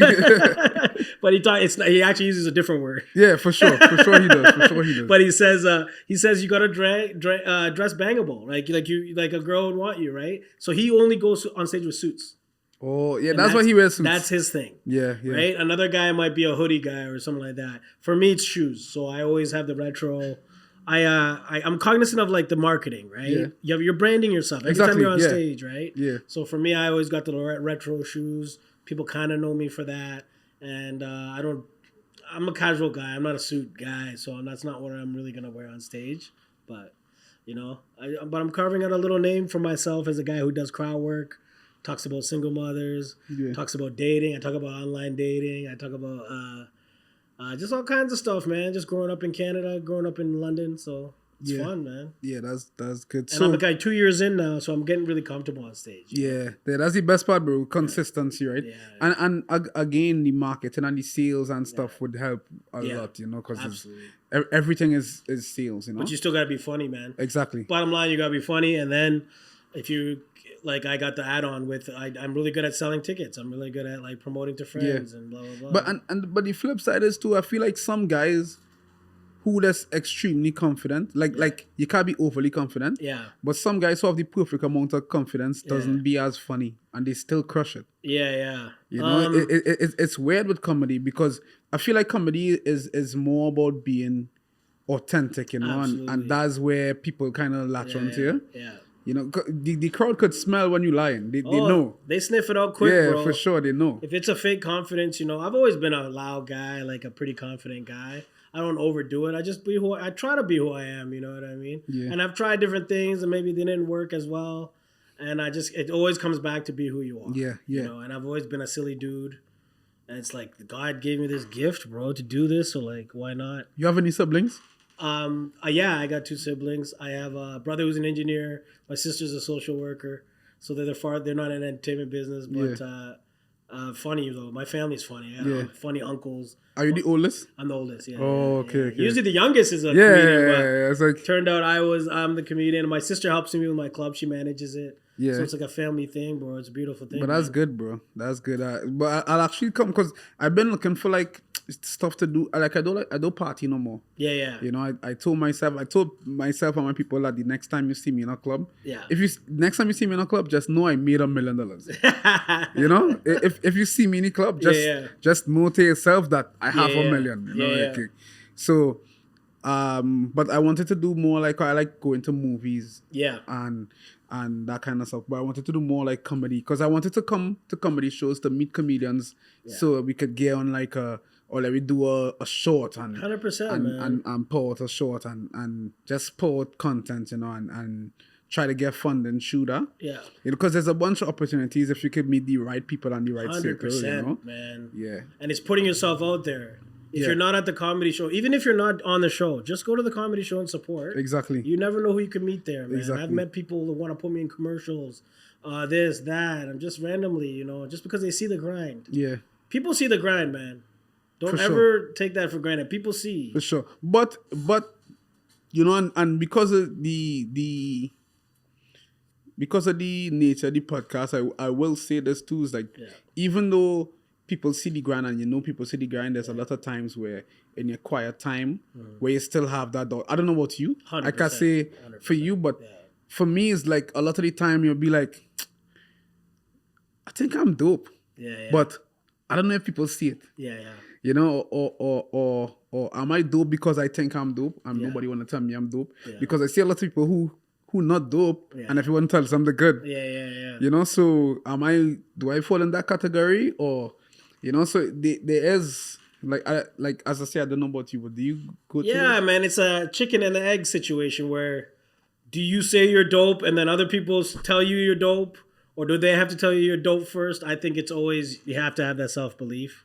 [SPEAKER 1] But he actually uses a different word.
[SPEAKER 3] Yeah, for sure he does.
[SPEAKER 1] But he says you gotta dress bangable, like a girl would want you, right? So he only goes on stage with suits.
[SPEAKER 3] Oh, yeah, that's why he wears suits.
[SPEAKER 1] That's his thing.
[SPEAKER 3] Yeah.
[SPEAKER 1] Right? Another guy might be a hoodie guy or something like that. For me, it's shoes. So I always have the retro. I'm cognizant of like the marketing, right?
[SPEAKER 3] Yeah.
[SPEAKER 1] You're branding yourself every time you're on stage, right?
[SPEAKER 3] Yeah.
[SPEAKER 1] So for me, I always got the retro shoes. People kind of know me for that. And I'm a casual guy. I'm not a suit guy. So that's not what I'm really going to wear on stage. But, you know, I'm carving out a little name for myself as a guy who does crowd work. Talks about single mothers, talks about dating. I talk about online dating. I talk about just all kinds of stuff, man. Just growing up in Canada, growing up in London. So it's fun, man.
[SPEAKER 3] Yeah, that's good.
[SPEAKER 1] And I'm a guy 2 years in now, so I'm getting really comfortable on stage.
[SPEAKER 3] Yeah, that's the best part, bro. Consistency, right? Yeah. And again, the marketing and the sales and stuff would help a lot, you know, because everything is sales, you know.
[SPEAKER 1] But you still gotta be funny, man.
[SPEAKER 3] Exactly.
[SPEAKER 1] Bottom line, you gotta be funny, and then if you like, I got the add-on with I'm really good at selling tickets. I'm really good at like promoting to friends and blah blah blah.
[SPEAKER 3] But the flip side is too, I feel like some guys who that's extremely confident, like you can't be overly confident.
[SPEAKER 1] Yeah.
[SPEAKER 3] But some guys who have the perfect amount of confidence doesn't be as funny, and they still crush it.
[SPEAKER 1] Yeah.
[SPEAKER 3] You know, it's weird with comedy, because I feel like comedy is more about being authentic, you know, and that's where people kind of latch onto you.
[SPEAKER 1] Yeah.
[SPEAKER 3] You know, the crowd could smell when you're lying. They know.
[SPEAKER 1] They sniff it out quick, bro.
[SPEAKER 3] Yeah, for sure, they know.
[SPEAKER 1] If it's a fake confidence, you know, I've always been a loud guy, like a pretty confident guy. I don't overdo it. I just I try to be who I am, you know what I mean? Yeah. And I've tried different things and maybe they didn't work as well. And it always comes back to be who you are.
[SPEAKER 3] Yeah.
[SPEAKER 1] You know, and I've always been a silly dude. And it's like, God gave me this gift, bro, to do this. So like, why not?
[SPEAKER 3] You have any siblings?
[SPEAKER 1] Yeah, I got 2 siblings. I have a brother who's an engineer. My sister's a social worker. So they're not in the entertainment business, but funny though. My family's funny. I have funny uncles.
[SPEAKER 3] Are you the oldest?
[SPEAKER 1] I'm the oldest, yeah.
[SPEAKER 3] Oh, okay.
[SPEAKER 1] Usually the youngest is a comedian, but
[SPEAKER 3] it's like,
[SPEAKER 1] turned out I'm the comedian. My sister helps me with my club. She manages it. Yeah. So it's like a family thing, bro. It's a beautiful thing.
[SPEAKER 3] But that's good, bro. That's good. But I'll actually come, because I've been looking for like stuff to do. I don't party no more.
[SPEAKER 1] Yeah.
[SPEAKER 3] You know, I told myself and my people that the next time you see me in a club, next time you see me in a club, just know I made $1 million. You know, if you see me in a club, just know to yourself that I have $1 million. You know, like, so. But I wanted to do more like, I like going to movies. Yeah. And that kind of stuff. But I wanted to do more like comedy, because I wanted to come to comedy shows to meet comedians, so we could get on like or let me do a short and
[SPEAKER 1] 100%,
[SPEAKER 3] and pour out a short and just pour out content, you know, and try to get funding through that. Yeah. Because there's a bunch of opportunities if you could meet the right people and the right circle, you know?
[SPEAKER 1] Man.
[SPEAKER 3] Yeah.
[SPEAKER 1] And it's putting yourself out there. If you're not at the comedy show, even if you're not on the show, just go to the comedy show and support.
[SPEAKER 3] Exactly.
[SPEAKER 1] You never know who you can meet there, man.
[SPEAKER 3] Exactly.
[SPEAKER 1] I've met people that want to put me in commercials, this, that, and just randomly, you know, just because they see the grind. Yeah. People see the grind, man. Don't ever take that for granted. People see.
[SPEAKER 3] For sure. But you know, and because of the nature of the podcast, I will say this too, is like, even though people see the grind, and you know people see the grind, there's a lot of times where in your quiet time where you still have that doubt. I don't know about you. I can't say 100%. For you, but for me, it's like a lot of the time you'll be like, I think I'm dope. Yeah. But I don't know if people see it.
[SPEAKER 1] Yeah.
[SPEAKER 3] You know, or am I dope because I think I'm dope and
[SPEAKER 1] Yeah.
[SPEAKER 3] nobody want to tell me I'm dope?
[SPEAKER 1] Yeah.
[SPEAKER 3] Because I see a lot of people who not dope
[SPEAKER 1] Yeah.
[SPEAKER 3] and everyone tells them they're good.
[SPEAKER 1] Yeah.
[SPEAKER 3] You know, so do I fall in that category or, you know, so there is like as I say, I don't know about you, but do you go through
[SPEAKER 1] Yeah,
[SPEAKER 3] it?
[SPEAKER 1] man, it's a chicken and the egg situation where do you say you're dope and then other people tell you you're dope, or do they have to tell you you're dope first? I think it's always you have to have that self belief,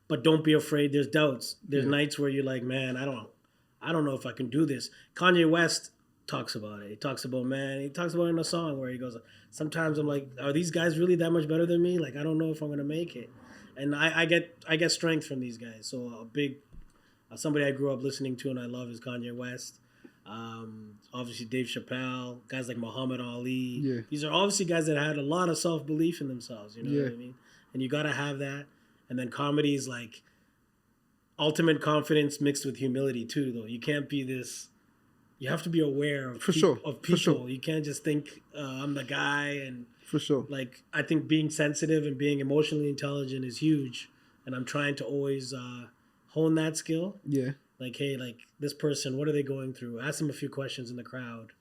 [SPEAKER 1] but don't be afraid. There's doubts. There's nights where you're like, man, I don't know if I can do this. Kanye West talks about it. He talks about it in a song where he goes, sometimes I'm like, are these guys really that much better than me? Like I don't know if I'm gonna make it, and I get strength from these guys. So a big somebody I grew up listening to and I love is Kanye West. Obviously Dave Chappelle, guys like Muhammad Ali.
[SPEAKER 3] Yeah.
[SPEAKER 1] These are obviously guys that had a lot of self-belief in themselves, you know what I mean? And you got to have that. And then comedy is like ultimate confidence mixed with humility too, though. You can't be this, you have to be aware of, of people.
[SPEAKER 3] For sure.
[SPEAKER 1] You can't just think I'm the guy. And
[SPEAKER 3] For sure.
[SPEAKER 1] like, I think being sensitive and being emotionally intelligent is huge. And I'm trying to always hone that skill.
[SPEAKER 3] Yeah.
[SPEAKER 1] Like, hey, like this person, what are they going through? Ask them a few questions in the crowd,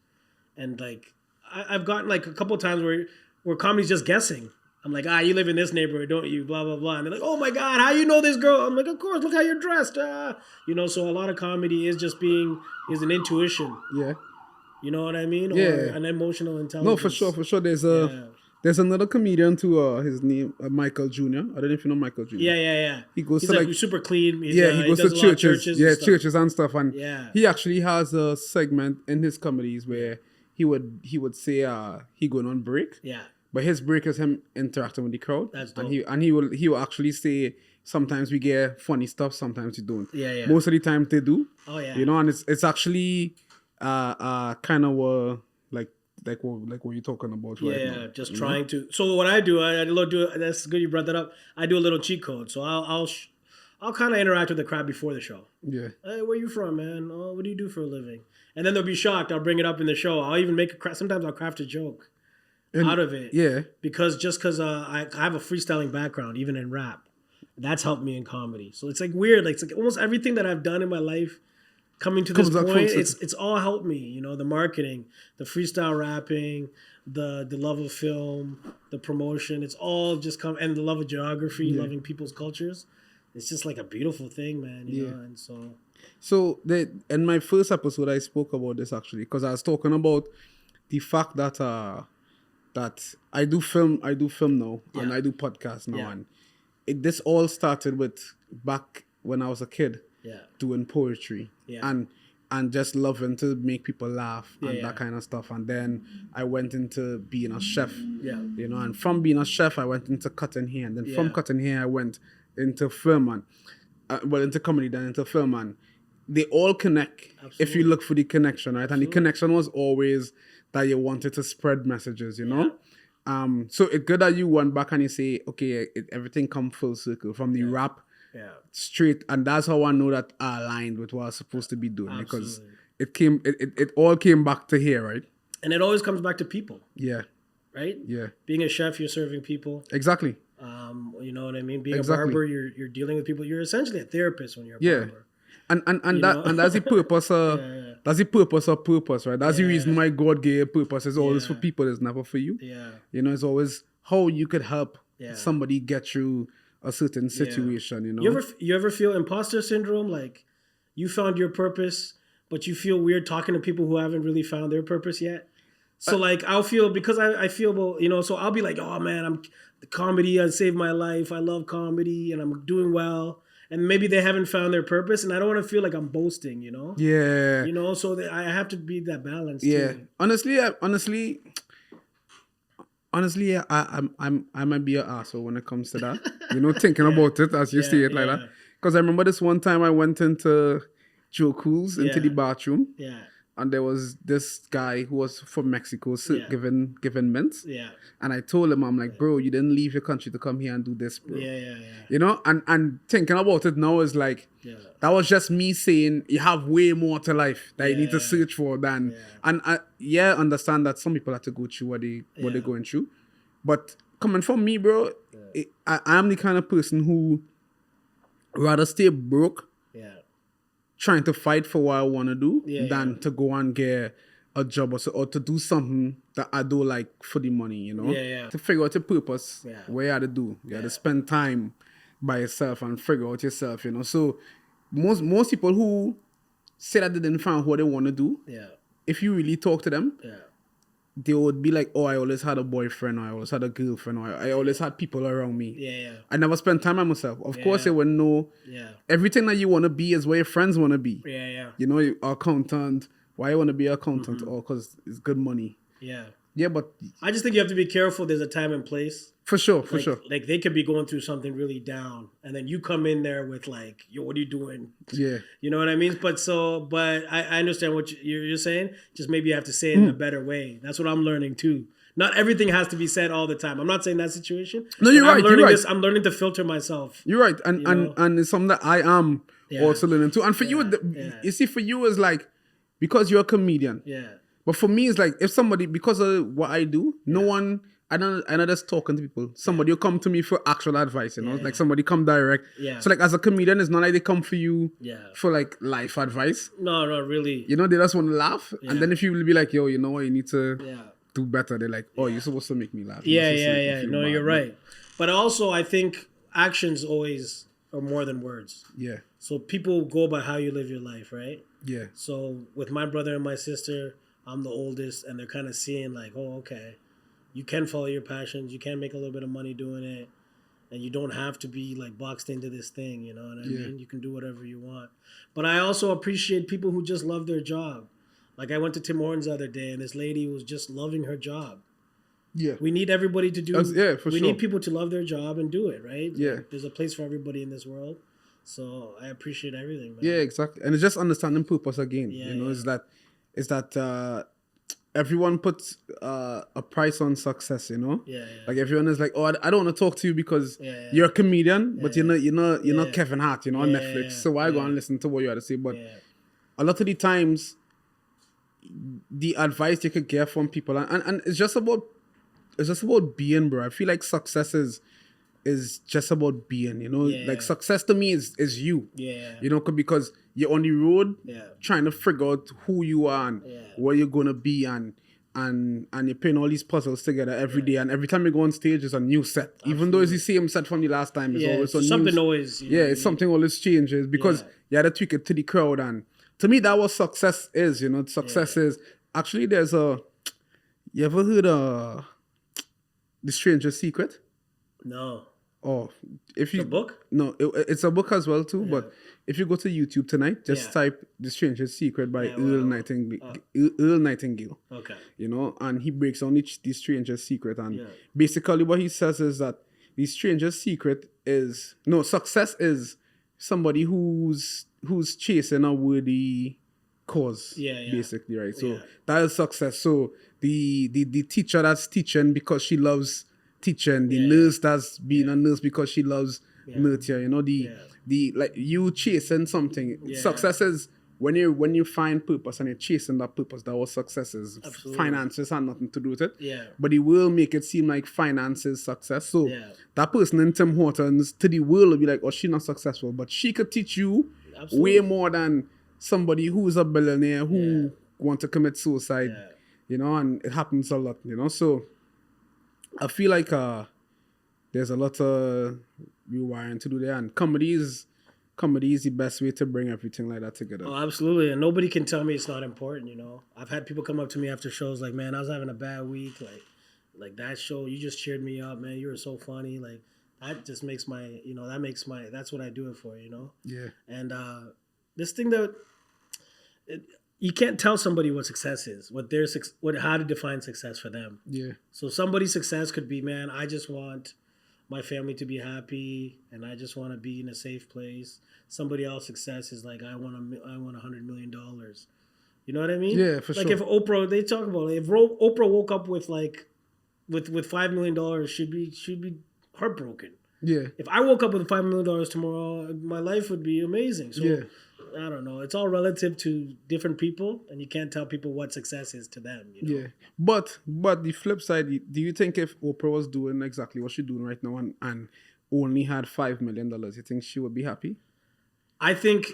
[SPEAKER 1] and like I've gotten like a couple of times where comedy's just guessing. I'm like, you live in this neighborhood, don't you? Blah blah blah, and they're like, oh my god, how you know this girl? I'm like, of course, look how you're dressed. You know, so a lot of comedy is just is an intuition.
[SPEAKER 3] Yeah.
[SPEAKER 1] You know what I mean?
[SPEAKER 3] Yeah.
[SPEAKER 1] Or an emotional intelligence.
[SPEAKER 3] No, for sure. There's another comedian too. His name Michael Jr. I don't know if you know Michael Jr.
[SPEAKER 1] Yeah.
[SPEAKER 3] He goes
[SPEAKER 1] He's
[SPEAKER 3] to
[SPEAKER 1] like super clean.
[SPEAKER 3] he goes to churches. Churches and stuff. And
[SPEAKER 1] Yeah.
[SPEAKER 3] he actually has a segment in his comedies where he would say he going on break.
[SPEAKER 1] Yeah.
[SPEAKER 3] But his break is him interacting with the crowd.
[SPEAKER 1] That's dope.
[SPEAKER 3] And he will actually say sometimes we get funny stuff, sometimes we don't.
[SPEAKER 1] Yeah.
[SPEAKER 3] Most of the time they do.
[SPEAKER 1] Oh yeah.
[SPEAKER 3] You know, and it's actually kind of like what you're talking about right now.
[SPEAKER 1] Yeah, just trying to. So what I do, that's good you brought that up. I do a little cheat code. So I'll kind of interact with the crowd before the show.
[SPEAKER 3] Yeah.
[SPEAKER 1] Hey, where you from, man? Oh, what do you do for a living? And then they'll be shocked. I'll bring it up in the show. I'll even sometimes I'll craft a joke out of it.
[SPEAKER 3] Yeah.
[SPEAKER 1] Because I have a freestyling background, even in rap. That's helped me in comedy. So it's like weird. Like it's like almost everything that I've done in my life coming to this point, it's all helped me. You know, the marketing, the freestyle rapping, the love of film, the promotion. It's all just and the love of geography, loving people's cultures. It's just like a beautiful thing, man. You know, and
[SPEAKER 3] so in my first episode, I spoke about this actually because I was talking about the fact that that I do film now and I do podcasts now, and this all started with back when I was a kid.
[SPEAKER 1] Yeah.
[SPEAKER 3] Doing poetry and just loving to make people laugh and that kind of stuff. And then I went into being a chef.
[SPEAKER 1] Yeah.
[SPEAKER 3] You know, and from being a chef, I went into cutting hair. And then from cutting hair, I went into film and into comedy, then into film. And they all connect if you look for the connection, right? And the connection was always that you wanted to spread messages, you know? So it's good that you went back and you say, okay, everything come full circle from the rap straight, and that's how I know that I aligned with what I was supposed to be doing because it all came back to here, right?
[SPEAKER 1] And it always comes back to people.
[SPEAKER 3] Yeah.
[SPEAKER 1] Right?
[SPEAKER 3] Yeah.
[SPEAKER 1] Being a chef, you're serving people.
[SPEAKER 3] Exactly.
[SPEAKER 1] You know what I mean? Being a barber, you're dealing with people. You're essentially a therapist when you're a barber.
[SPEAKER 3] And that's the purpose that's the purpose of purpose, right? That's the reason why God gave purpose. It's always for people, it's never for you.
[SPEAKER 1] Yeah.
[SPEAKER 3] You know, it's always how you could help somebody get through a certain situation, you know.
[SPEAKER 1] You ever feel imposter syndrome? Like you found your purpose, but you feel weird talking to people who haven't really found their purpose yet? So like I'll feel, because I feel, well, you know, so I'll be like, oh man, the comedy has saved my life. I love comedy and I'm doing well. And maybe they haven't found their purpose, and I don't want to feel like I'm boasting, you know?
[SPEAKER 3] Yeah.
[SPEAKER 1] You know, so I have to be that balance
[SPEAKER 3] too. Honestly, I might be an asshole when it comes to that. You know, thinking about it as you see it like that. Because I remember this one time I went into Joe Cool's into the bathroom.
[SPEAKER 1] Yeah.
[SPEAKER 3] And there was this guy who was from Mexico giving mints.
[SPEAKER 1] Yeah.
[SPEAKER 3] And I told him, I'm like, bro, you didn't leave your country to come here and do this, bro.
[SPEAKER 1] Yeah.
[SPEAKER 3] You know, and thinking about it now is like, that was just me saying you have way more to life that you need to search for than. And I understand that some people have to go through what they're going through. But coming from me, bro, I am the kind of person who rather stay broke
[SPEAKER 1] Yeah.
[SPEAKER 3] trying to fight for what I want to do
[SPEAKER 1] Yeah,
[SPEAKER 3] than to go and get a job or to do something that I do like for the money, you know?
[SPEAKER 1] Yeah, yeah.
[SPEAKER 3] To figure out your purpose,
[SPEAKER 1] Yeah.
[SPEAKER 3] what you had to do. You had to spend time by yourself and figure out yourself, you know? So most people who say that they didn't find what they want to do,
[SPEAKER 1] Yeah.
[SPEAKER 3] if you really talk to them,
[SPEAKER 1] Yeah.
[SPEAKER 3] they would be like, oh, I always had a boyfriend, or I always had a girlfriend, or I always had people around me.
[SPEAKER 1] Yeah, yeah.
[SPEAKER 3] I never spent time on myself. Of course, they
[SPEAKER 1] Yeah.
[SPEAKER 3] would know
[SPEAKER 1] Yeah.
[SPEAKER 3] everything that you want to be is where your friends want to be.
[SPEAKER 1] Yeah, yeah.
[SPEAKER 3] You know, you're accountant. Why you want to be an accountant? Oh, because it's good money.
[SPEAKER 1] Yeah.
[SPEAKER 3] Yeah, but
[SPEAKER 1] I just think you have to be careful. There's a time and place.
[SPEAKER 3] for sure, for
[SPEAKER 1] Like,
[SPEAKER 3] sure.
[SPEAKER 1] like they could be going through something really down, and then you come in there with like, "Yo, what are you doing?"
[SPEAKER 3] Yeah.
[SPEAKER 1] You know what I mean? But I understand what you're saying. Just maybe you have to say it in a better way. That's what I'm learning too. Not everything has to be said all the time. I'm not saying that situation.
[SPEAKER 3] No, you're
[SPEAKER 1] but
[SPEAKER 3] right, you're right.
[SPEAKER 1] I'm learning to filter myself.
[SPEAKER 3] You're right. And
[SPEAKER 1] You know?
[SPEAKER 3] and it's something that I am
[SPEAKER 1] Yeah.
[SPEAKER 3] also learning too. And for you, you see, for you is like, because you're a comedian.
[SPEAKER 1] Yeah.
[SPEAKER 3] But for me, it's like, if somebody, because of what I do, no one, I know just talking to people. Somebody will come to me for actual advice, you know?
[SPEAKER 1] Yeah.
[SPEAKER 3] Like somebody come direct.
[SPEAKER 1] Yeah.
[SPEAKER 3] So like as a comedian, it's not like they come for you
[SPEAKER 1] Yeah.
[SPEAKER 3] for like life advice.
[SPEAKER 1] No, really.
[SPEAKER 3] You know, they just want to laugh.
[SPEAKER 1] Yeah.
[SPEAKER 3] And then if you will be like, yo, you know what, you need to
[SPEAKER 1] Yeah.
[SPEAKER 3] do better. They're like, oh, you're supposed to make me laugh. You're
[SPEAKER 1] Yeah,
[SPEAKER 3] supposed to make me
[SPEAKER 1] yeah.
[SPEAKER 3] feel
[SPEAKER 1] No,
[SPEAKER 3] bad.
[SPEAKER 1] you're right. But also, I think actions always are more than words.
[SPEAKER 3] Yeah,
[SPEAKER 1] So people go by how you live your life, right?
[SPEAKER 3] yeah,
[SPEAKER 1] So with my brother and my sister, I'm the oldest, and they're kind of seeing like, oh, okay, you can follow your passions, you can make a little bit of money doing it, and you don't have to be like boxed into this thing, you know what I mean? You can do whatever you want. But I also appreciate people who just love their job. Like I went to Tim Hortons the other day, and this lady was just loving her job.
[SPEAKER 3] yeah.
[SPEAKER 1] We need everybody to do.
[SPEAKER 3] For
[SPEAKER 1] we
[SPEAKER 3] sure.
[SPEAKER 1] need people to love their job and do it, right?
[SPEAKER 3] Yeah.
[SPEAKER 1] Like, there's a place for everybody in this world. So I appreciate everything, man.
[SPEAKER 3] Yeah, exactly. And it's just understanding purpose again.
[SPEAKER 1] Yeah,
[SPEAKER 3] you know,
[SPEAKER 1] yeah.
[SPEAKER 3] is that everyone puts a price on success, you know?
[SPEAKER 1] Yeah, yeah.
[SPEAKER 3] Like everyone is like, oh, I don't want to talk to you because
[SPEAKER 1] Yeah.
[SPEAKER 3] you're a comedian, but you're not
[SPEAKER 1] Yeah.
[SPEAKER 3] Kevin Hart, you know, on
[SPEAKER 1] Yeah,
[SPEAKER 3] Netflix.
[SPEAKER 1] yeah,
[SPEAKER 3] So why go
[SPEAKER 1] yeah.
[SPEAKER 3] and listen to what you have to say? But
[SPEAKER 1] Yeah.
[SPEAKER 3] a lot of the times the advice you could get from people and it's just about being, bro. I feel like success is just about being, you know?
[SPEAKER 1] Yeah.
[SPEAKER 3] Like success to me is you.
[SPEAKER 1] Yeah.
[SPEAKER 3] You know, because you're on the road
[SPEAKER 1] Yeah.
[SPEAKER 3] trying to figure out who you are and
[SPEAKER 1] Yeah.
[SPEAKER 3] what you're gonna be and you're putting all these puzzles together every day, and every time you go on stage it's a new set. Even though it's the same set from the last time, it's
[SPEAKER 1] Yeah,
[SPEAKER 3] always a
[SPEAKER 1] something
[SPEAKER 3] new
[SPEAKER 1] always.
[SPEAKER 3] yeah, it's something always changes because you had to tweak it to the crowd. And to me, that what success is, you know. Success is actually there's a you ever heard The Stranger's Secret?
[SPEAKER 1] No.
[SPEAKER 3] Oh, if you
[SPEAKER 1] The book?
[SPEAKER 3] No, it's a book as well too. But if you go to YouTube tonight, just type "The Stranger's Secret" by Earl Nightingale.
[SPEAKER 1] Okay.
[SPEAKER 3] You know, and he breaks down the stranger's secret. And basically, what he says is that the stranger's secret is success is somebody who's chasing a worthy cause.
[SPEAKER 1] Yeah.
[SPEAKER 3] Basically, right? So that is success. So the teacher that's teaching because she loves teaching, the nurse that's being a nurse because she loves nurture, you know, the like you chasing something. Success is when you find purpose and you're chasing that purpose. That was success is.
[SPEAKER 1] Absolutely.
[SPEAKER 3] Finances have nothing to do with it.
[SPEAKER 1] Yeah.
[SPEAKER 3] But the world make it seem like finance is success. So that person in Tim Hortons to the world will be like, oh, she's not successful. But she could teach you way more than somebody who's a billionaire who want to commit suicide. You know, and it happens a lot, you know. So I feel like there's a lot of rewiring to do there, and comedy is the best way to bring everything like that together.
[SPEAKER 1] Oh, absolutely. And nobody can tell me it's not important, you know. I've had people come up to me after shows like, man, I was having a bad week. Like that show, you just cheered me up, man. You were so funny. Like that just makes my, you know, that's what I do it for, you know.
[SPEAKER 3] Yeah.
[SPEAKER 1] And this thing that you can't tell somebody what success is, how to define success for them.
[SPEAKER 3] Yeah.
[SPEAKER 1] So somebody's success could be, man, I just want my family to be happy, and I just want to be in a safe place. Somebody else's success is like, I want $100 million. You know what I mean?
[SPEAKER 3] Yeah, for sure.
[SPEAKER 1] Like if Oprah, they talk about it, if Oprah woke up with $5 million, she'd be heartbroken.
[SPEAKER 3] Yeah.
[SPEAKER 1] If I woke up with $5 million tomorrow, my life would be amazing. So I don't know. It's all relative to different people, and you can't tell people what success is to them. You know?
[SPEAKER 3] Yeah. But the flip side, do you think if Oprah was doing exactly what she's doing right now and only had $5 million, you think she would be happy?
[SPEAKER 1] I think.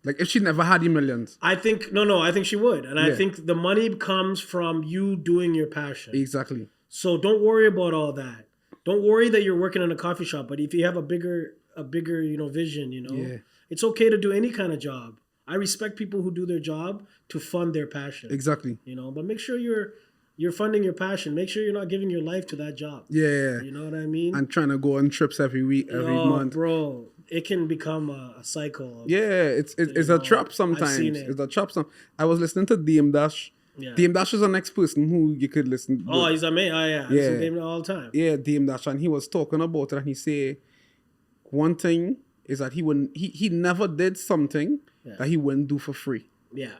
[SPEAKER 3] Like if she never had the millions.
[SPEAKER 1] I think no. I think she would, and I
[SPEAKER 3] Yeah.
[SPEAKER 1] think the money comes from you doing your passion.
[SPEAKER 3] Exactly.
[SPEAKER 1] So don't worry about all that. Don't worry that you're working in a coffee shop. But if you have a bigger vision,
[SPEAKER 3] Yeah.
[SPEAKER 1] it's okay to do any kind of job. I respect people who do their job to fund their passion.
[SPEAKER 3] Exactly.
[SPEAKER 1] But make sure you're funding your passion. Make sure you're not giving your life to that job.
[SPEAKER 3] Yeah.
[SPEAKER 1] You know what I mean?
[SPEAKER 3] And trying to go on trips every week, every month.
[SPEAKER 1] Bro, it can become a cycle.
[SPEAKER 3] Yeah, it's a trap sometimes.
[SPEAKER 1] I've seen it.
[SPEAKER 3] It's a trap. I was listening to DM Dash.
[SPEAKER 1] Yeah.
[SPEAKER 3] DM Dash is the next person who you could listen to.
[SPEAKER 1] Oh, he's amazing. Oh, yeah. I listen to him all the time.
[SPEAKER 3] Yeah, DM Dash, and he was talking about it, and he said one thing is that he never did something that he wouldn't do for free.
[SPEAKER 1] Yeah.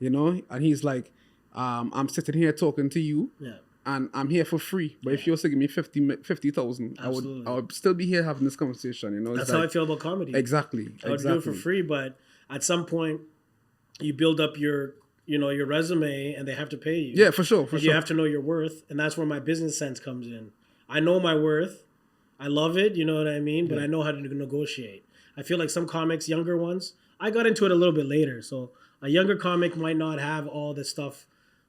[SPEAKER 3] And he's like, I'm sitting here talking to you.
[SPEAKER 1] Yeah.
[SPEAKER 3] And I'm here for free. But if you also give me 50,000, I would still be here having this conversation.
[SPEAKER 1] That's how I feel about comedy.
[SPEAKER 3] Exactly.
[SPEAKER 1] I would do it for free, but at some point, you build up your resume, and they have to pay you.
[SPEAKER 3] Yeah, for sure.
[SPEAKER 1] You have to know your worth, and that's where my business sense comes in. I know my worth. I love it. You know what I mean? But I know how to negotiate. I feel like some comics, younger ones, I got into it a little bit later. So a younger comic might not have all this stuff.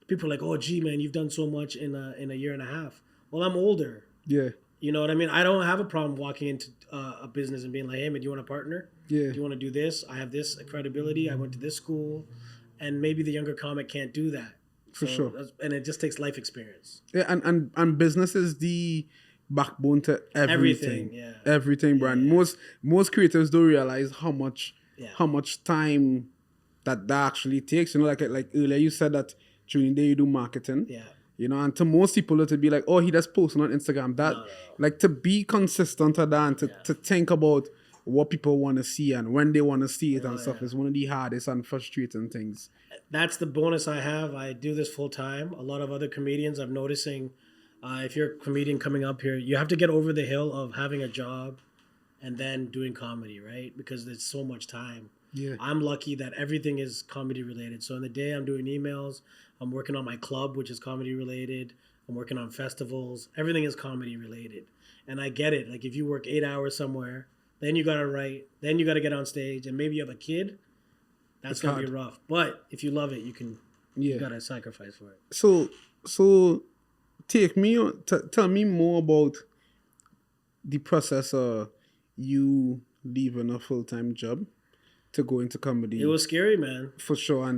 [SPEAKER 1] People are like, oh, gee, man, you've done so much in a year and a half. Well, I'm older.
[SPEAKER 3] Yeah.
[SPEAKER 1] You know what I mean? I don't have a problem walking into a business and being like, hey, man, do you want a partner?
[SPEAKER 3] Yeah.
[SPEAKER 1] Do you want to do this? I have this credibility. I went to this school. And maybe the younger comic can't do that.
[SPEAKER 3] For sure.
[SPEAKER 1] And it just takes life experience.
[SPEAKER 3] Yeah, and business is the backbone to everything.
[SPEAKER 1] Yeah.
[SPEAKER 3] Everything, bro. And most creators don't realize how much time that actually takes. Like earlier you said that during the day you do marketing.
[SPEAKER 1] Yeah.
[SPEAKER 3] And to most people it'll be like, oh, he just posting on Instagram. That like to be consistent to that and to think about what people want to see and when they want to see it and stuff is one of the hardest and frustrating things.
[SPEAKER 1] That's the bonus I have. I do this full time. A lot of other comedians, I'm noticing, if you're a comedian coming up here, you have to get over the hill of having a job and then doing comedy, right? Because there's so much time.
[SPEAKER 3] Yeah.
[SPEAKER 1] I'm lucky that everything is comedy related. So in the day, I'm doing emails. I'm working on my club, which is comedy related. I'm working on festivals. Everything is comedy related. And I get it. Like if you work 8 hours somewhere, then you got to write, then you got to get on stage, and maybe you have a kid, that's going to be rough. But if you love it, you got to sacrifice for it.
[SPEAKER 3] So tell me more about the process of you leaving a full-time job to go into comedy.
[SPEAKER 1] It was scary, man.
[SPEAKER 3] For sure.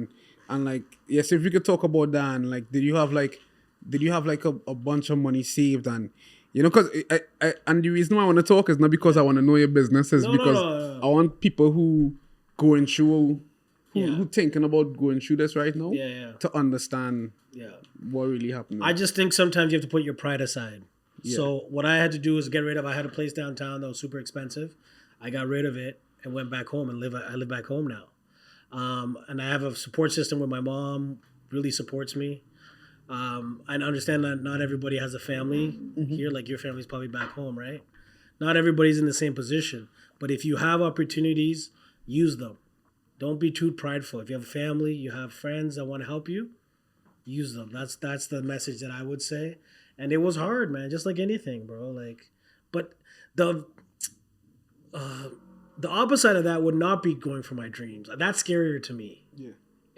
[SPEAKER 3] And like, yes, if we could talk about that, and like, did you have like a bunch of money saved? And because and the reason why I want to talk is not because I want to know your business, is because I want people who going through, who thinking about going through this right now, to understand what really happened.
[SPEAKER 1] I just think sometimes you have to put your pride aside. Yeah. So what I had to do was get rid of, I had a place downtown that was super expensive. I got rid of it and went back home and I live back home now. And I have a support system where my mom really supports me. I understand that not everybody has a family here. Like your family's probably back home, right? Not everybody's in the same position. But if you have opportunities, use them. Don't be too prideful. If you have a family, you have friends that want to help you, use them. That's the message that I would say. And it was hard, man, just like anything, bro. Like, but the opposite of that would not be going for my dreams. That's scarier to me.
[SPEAKER 3] Yeah.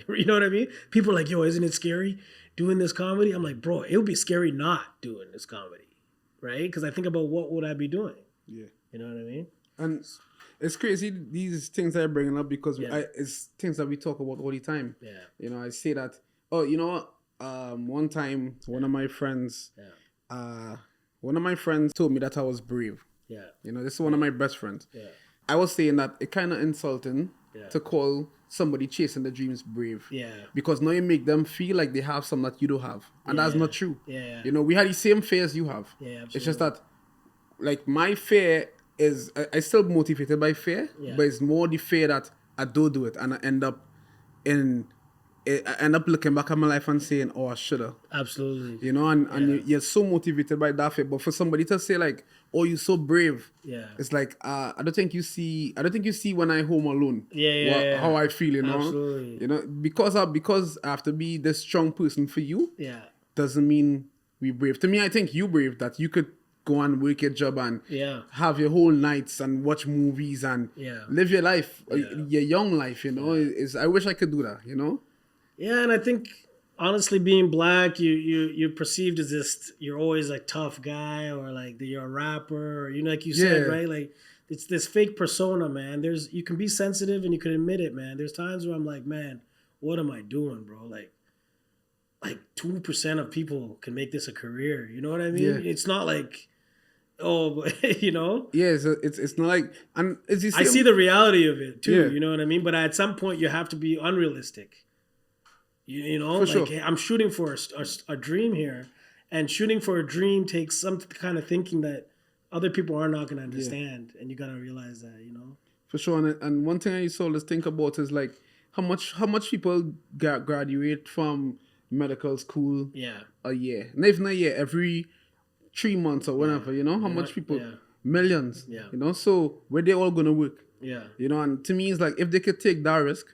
[SPEAKER 1] You know what I mean? People are like, yo, isn't it scary doing this comedy? I'm like, bro, it would be scary not doing this comedy, right? Because I think about what would I be doing.
[SPEAKER 3] Yeah.
[SPEAKER 1] You know what I mean?
[SPEAKER 3] And it's crazy, these things that I'm bringing up, because it's things that we talk about all the time.
[SPEAKER 1] Yeah.
[SPEAKER 3] I say that, one time, one of my friends told me that I was brave.
[SPEAKER 1] Yeah.
[SPEAKER 3] This is one of my best friends.
[SPEAKER 1] Yeah.
[SPEAKER 3] I was saying that it kind of insulting to call somebody chasing their dreams brave.
[SPEAKER 1] Yeah.
[SPEAKER 3] Because now you make them feel like they have something that you don't have. And that's not true.
[SPEAKER 1] Yeah.
[SPEAKER 3] We had the same fears you have.
[SPEAKER 1] Yeah, absolutely.
[SPEAKER 3] It's just that, like, my fear is, I still motivated by fear, but it's more the fear that I don't do it. And I end up looking back at my life and saying, oh, I shoulda.
[SPEAKER 1] Absolutely.
[SPEAKER 3] And you're so motivated by that fear. But for somebody to say like, oh, you're so brave.
[SPEAKER 1] Yeah.
[SPEAKER 3] It's like, I don't think you see when I'm home alone.
[SPEAKER 1] Yeah.
[SPEAKER 3] How I feel,
[SPEAKER 1] Absolutely.
[SPEAKER 3] Because I have to be this strong person for you.
[SPEAKER 1] Yeah.
[SPEAKER 3] Doesn't mean we brave. To me, I think you brave that you could go and work your job and have your whole nights and watch movies and live your life, your young life, you know. I wish I could do that, you know.
[SPEAKER 1] Yeah, and I think honestly, being black, you're perceived as this. You're always like tough guy, or like you're a rapper, or, you know, like you said, right? Like it's this fake persona, man. You can be sensitive and you can admit it, man. There's times where I'm like, man, what am I doing, bro? Like 2% of people can make this a career. You know what I mean? Yeah. It's not like, you know.
[SPEAKER 3] Yeah, it's not like, and
[SPEAKER 1] I see the reality of it too. Yeah. You know what I mean? But at some point, you have to be unrealistic. You know,
[SPEAKER 3] for
[SPEAKER 1] like,
[SPEAKER 3] sure.
[SPEAKER 1] I'm shooting for a dream here, and shooting for a dream takes some kind of thinking that other people are not going to understand, and you got to realize that, you know.
[SPEAKER 3] For sure, and one thing I used to always think about is like how much people graduate from medical school a year, not even a year, every 3 months or whatever, you know, how much people, millions, you know, so where they all gonna work, you know, and to me it's like if they could take that risk,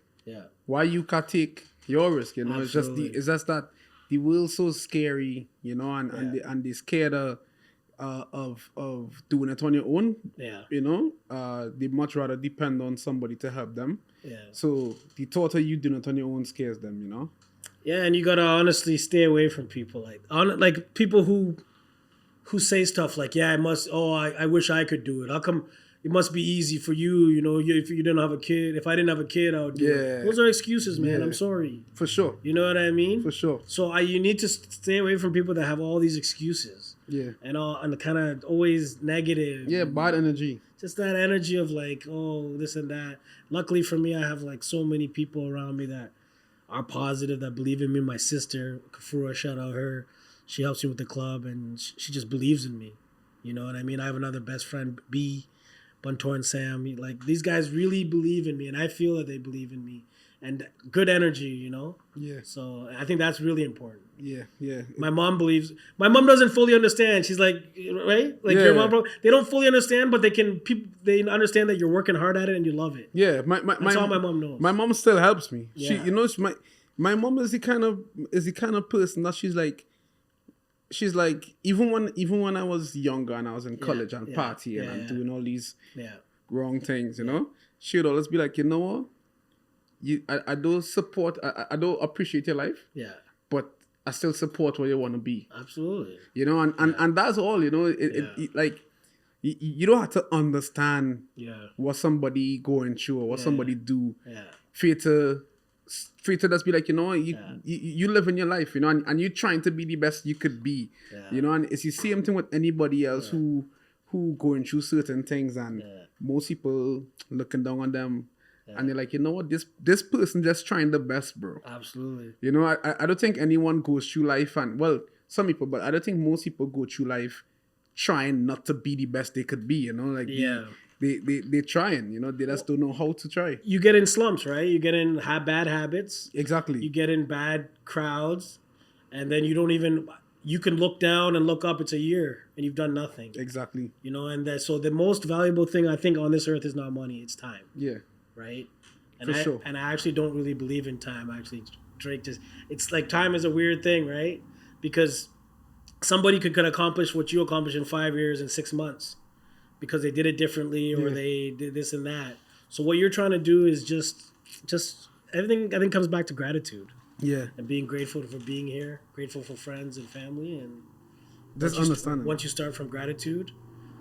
[SPEAKER 3] why you can't take your risk, you know. Absolutely. It's just that the world's so scary, you know, and they're scared of doing it on your own, you know. They much rather depend on somebody to help them, so the thought of you doing it on your own scares them, you know.
[SPEAKER 1] Yeah, and you gotta honestly stay away from people like people who say stuff like, I wish I could do it. How come it must be easy for you, you know, if you didn't have a kid. If I didn't have a kid, I would do it. Those are excuses, man. I'm sorry.
[SPEAKER 3] For sure.
[SPEAKER 1] You know what I mean?
[SPEAKER 3] For sure.
[SPEAKER 1] So you need to stay away from people that have all these excuses.
[SPEAKER 3] Yeah.
[SPEAKER 1] And kind of always negative.
[SPEAKER 3] Yeah, bad energy.
[SPEAKER 1] Just that energy of like, oh, this and that. Luckily for me, I have like so many people around me that are positive, that believe in me. My sister, Kafura, shout out her. She helps me with the club, and she just believes in me. You know what I mean? I have another best friend, B, Buntor and Sam. Like, these guys really believe in me, and I feel that they believe in me. And good energy, you know?
[SPEAKER 3] Yeah.
[SPEAKER 1] So I think that's really important.
[SPEAKER 3] Yeah, yeah.
[SPEAKER 1] My mom believes. My mom doesn't fully understand. She's like, right? Like your mom, bro. They don't fully understand, but they understand that you're working hard at it and you love it.
[SPEAKER 3] Yeah,
[SPEAKER 1] that's all my mom knows.
[SPEAKER 3] My mom still helps me.
[SPEAKER 1] Yeah.
[SPEAKER 3] She, you know, my mom is the kind of person that she's like even when I was younger and I was in college and partying and doing all these wrong things, you know, she would always be like, you know what? I don't support, I don't appreciate your life. Yeah. But I still support where you want to be.
[SPEAKER 1] Absolutely.
[SPEAKER 3] You know, and that's all, you know. It like you don't have to understand what somebody going through or what somebody do. Yeah. For you to just be like, you know, you live in your life, you know, and you're trying to be the best you could be. Yeah. You know, and it's the same thing with anybody else who going through certain things, and most people looking down on them. Yeah. And they're like, you know what, this person just trying the best, bro.
[SPEAKER 1] Absolutely.
[SPEAKER 3] You know, I don't think anyone goes through life, and well, some people, but I don't think most people go through life trying not to be the best they could be, you know, like they're trying, you know, they just don't know how to try.
[SPEAKER 1] You get in slumps, right? You get in bad habits.
[SPEAKER 3] Exactly.
[SPEAKER 1] You get in bad crowds, and then you can look down and look up, it's a year and you've done nothing.
[SPEAKER 3] Exactly.
[SPEAKER 1] You know, and so the most valuable thing I think on this earth is not money, it's time. Yeah. Right? And
[SPEAKER 3] sure.
[SPEAKER 1] And I actually don't really believe in time. Drake it's like time is a weird thing, right? Because somebody could accomplish what you accomplished in 5 years and 6 months because they did it differently or they did this and that. So what you're trying to do is just everything, I think, comes back to gratitude.
[SPEAKER 3] Yeah.
[SPEAKER 1] And being grateful for being here, grateful for friends and family. And
[SPEAKER 3] just understanding.
[SPEAKER 1] Once you start from gratitude,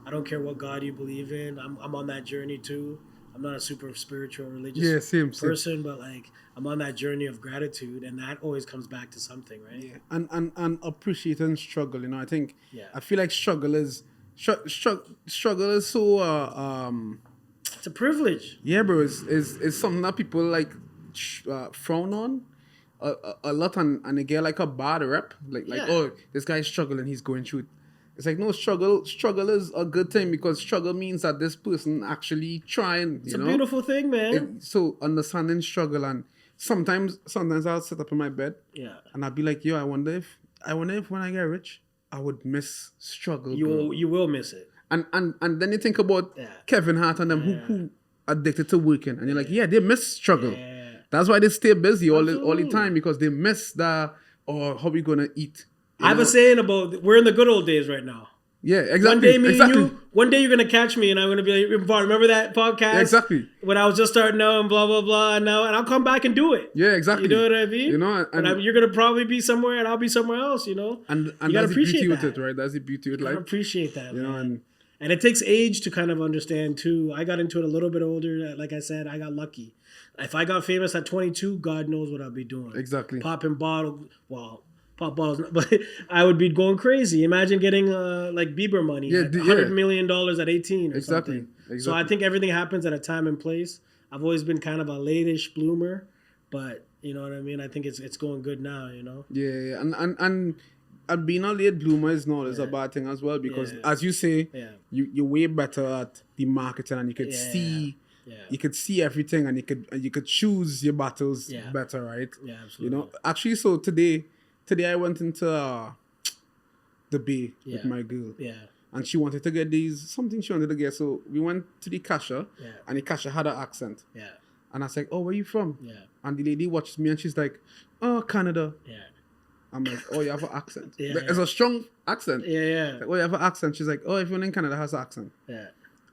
[SPEAKER 1] I don't care what God you believe in. I'm on that journey too. I'm not a super spiritual, religious person, but like I'm on that journey of gratitude, and that always comes back to something, right?
[SPEAKER 3] Yeah, and appreciating struggle. You know, I think I feel like struggle is so
[SPEAKER 1] it's a privilege.
[SPEAKER 3] Yeah, bro, it's something that people like frown on a lot, and they get like a bad rep, like oh, this guy's struggling, he's going through it. It's like, no, struggle is a good thing, because struggle means that this person actually trying.
[SPEAKER 1] It's a beautiful thing, man.
[SPEAKER 3] So understanding struggle, and sometimes I'll sit up in my bed, and I'll be like, yo, I wonder if when I get rich, I would miss struggle.
[SPEAKER 1] You will miss it.
[SPEAKER 3] And then you think about Kevin Hart and them who addicted to working, and you're like, they miss struggle. Yeah. That's why they stay busy all the time, because they miss how we gonna eat.
[SPEAKER 1] I have a saying about we're in the good old days right now.
[SPEAKER 3] Yeah, exactly.
[SPEAKER 1] One day, me
[SPEAKER 3] exactly.
[SPEAKER 1] and you. One day, you're gonna catch me, and I'm gonna be like, "Remember that podcast?
[SPEAKER 3] Yeah, exactly.
[SPEAKER 1] When I was just starting out and blah blah blah, and now, and I'll come back and do it.
[SPEAKER 3] Yeah, exactly.
[SPEAKER 1] You know what I mean?
[SPEAKER 3] You know, and
[SPEAKER 1] you're gonna probably be somewhere, and I'll be somewhere else. You know,
[SPEAKER 3] and
[SPEAKER 1] you gotta
[SPEAKER 3] that's the
[SPEAKER 1] appreciate
[SPEAKER 3] beauty with
[SPEAKER 1] that.
[SPEAKER 3] it, right? That's the beauty with
[SPEAKER 1] I
[SPEAKER 3] life.
[SPEAKER 1] appreciate that,
[SPEAKER 3] You know,
[SPEAKER 1] man. And it takes age to kind of understand too. I got into it a little bit older. Like I said, I got lucky. If I got famous at 22, God knows what I'd be doing.
[SPEAKER 3] Exactly.
[SPEAKER 1] Popping bottles. Well, pop bottles, but I would be going crazy. Imagine getting like Bieber money, $100 million at 18 or something.
[SPEAKER 3] Exactly.
[SPEAKER 1] So I think everything happens at a time and place. I've always been kind of a late-ish bloomer, but you know what I mean. I think it's going good now. You know.
[SPEAKER 3] Yeah, and being a late bloomer is not a bad thing as well because, as you say, you're way better at the marketing and you could see. Yeah. You could see everything and you could choose your battles better, right?
[SPEAKER 1] Yeah, absolutely.
[SPEAKER 3] You know, actually, so today I went into the Bay with my girl.
[SPEAKER 1] Yeah.
[SPEAKER 3] And she wanted to get something she wanted to get. So we went to the cashier and the cashier had an accent.
[SPEAKER 1] Yeah.
[SPEAKER 3] And I was like, oh, where you from?
[SPEAKER 1] Yeah.
[SPEAKER 3] And the lady watches me and she's like, oh, Canada.
[SPEAKER 1] Yeah.
[SPEAKER 3] I'm like, oh, you have an accent.
[SPEAKER 1] Yeah.
[SPEAKER 3] It's a strong accent.
[SPEAKER 1] Yeah.
[SPEAKER 3] Like, oh, you have an accent. She's like, oh, everyone in Canada has an accent.
[SPEAKER 1] Yeah.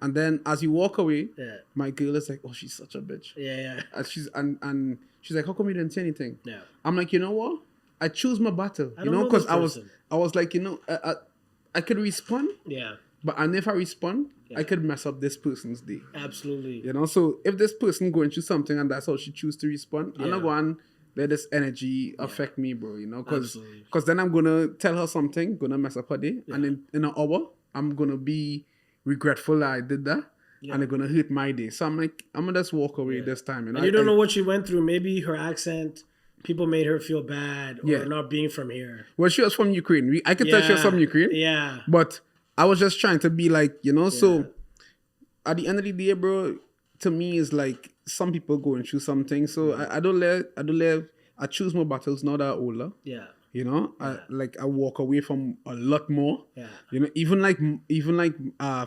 [SPEAKER 3] And then as you walk away, my girl is like, oh, she's such a bitch.
[SPEAKER 1] Yeah.
[SPEAKER 3] And she's like, how come you didn't say anything?
[SPEAKER 1] Yeah.
[SPEAKER 3] I'm like, you know what? I choose my battle. You know, because I was like, you know, I could respond.
[SPEAKER 1] Yeah.
[SPEAKER 3] But and if I respond, I could mess up this person's day.
[SPEAKER 1] Absolutely.
[SPEAKER 3] You know, so if this person going through something and that's how she choose to respond, I'm not going to let this energy affect me, bro. You know, because then I'm gonna tell her something, gonna mess up her day, and in an hour I'm gonna be regretful that I did that, and it's gonna hurt my day. So I'm like, I'm gonna just walk away this time. You know,
[SPEAKER 1] and you don't know what she went through. Maybe her accent. People made her feel bad or not being from here.
[SPEAKER 3] Well, she was from Ukraine. I could tell she was from Ukraine.
[SPEAKER 1] Yeah.
[SPEAKER 3] But I was just trying to be like, you know, so at the end of the day, bro, to me, it's like some people going through something. So I choose my battles now that I'm older.
[SPEAKER 1] Yeah.
[SPEAKER 3] You know, I walk away from a lot more.
[SPEAKER 1] Yeah.
[SPEAKER 3] You know, even like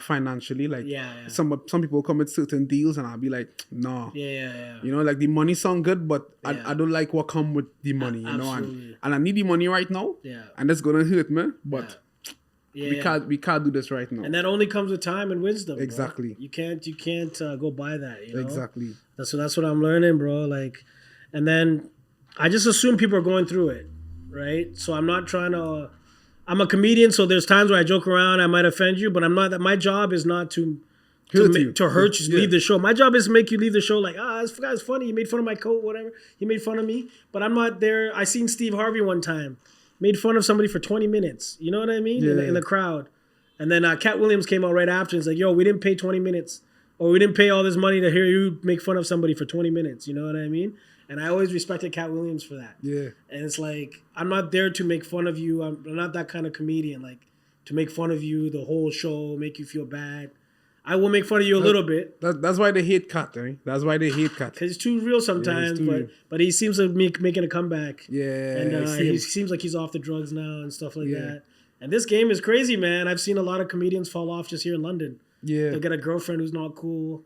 [SPEAKER 3] financially, like some people come with certain deals and I'll be like, no.
[SPEAKER 1] Yeah.
[SPEAKER 3] You know, like the money sound good, but I don't like what come with the money, you know, and I need the money right now.
[SPEAKER 1] Yeah.
[SPEAKER 3] And that's gonna hurt me, but we can't do this right now.
[SPEAKER 1] And that only comes with time and wisdom.
[SPEAKER 3] Exactly.
[SPEAKER 1] Bro. You can't go by that, you know?
[SPEAKER 3] Exactly.
[SPEAKER 1] That's what I'm learning, bro. Like, and then I just assume people are going through it. Right, so I'm not trying to. I'm a comedian, so there's times where I joke around. I might offend you, but I'm not. My job is not to hurt you. Leave the show. My job is to make you leave the show. Like, this guy's funny. He made fun of my coat, whatever. He made fun of me, but I'm not there. I seen Steve Harvey one time, made fun of somebody for 20 minutes. You know what I mean? In the crowd, and then Cat Williams came out right after. And he's like, "Yo, we didn't pay 20 minutes, or we didn't pay all this money to hear you make fun of somebody for 20 minutes." You know what I mean? And I always respected Cat Williams for that.
[SPEAKER 3] Yeah.
[SPEAKER 1] And it's like, I'm not there to make fun of you. I'm not that kind of comedian, like, to make fun of you the whole show, make you feel bad. I will make fun of you a little bit.
[SPEAKER 3] That's why they hate Cat, right? That's why they hate Cat.
[SPEAKER 1] Because he's too real sometimes, but he seems to be making a comeback.
[SPEAKER 3] Yeah.
[SPEAKER 1] And he seems like he's off the drugs now and stuff like that. And this game is crazy, man. I've seen a lot of comedians fall off just here in London.
[SPEAKER 3] Yeah.
[SPEAKER 1] They'll get a girlfriend who's not cool.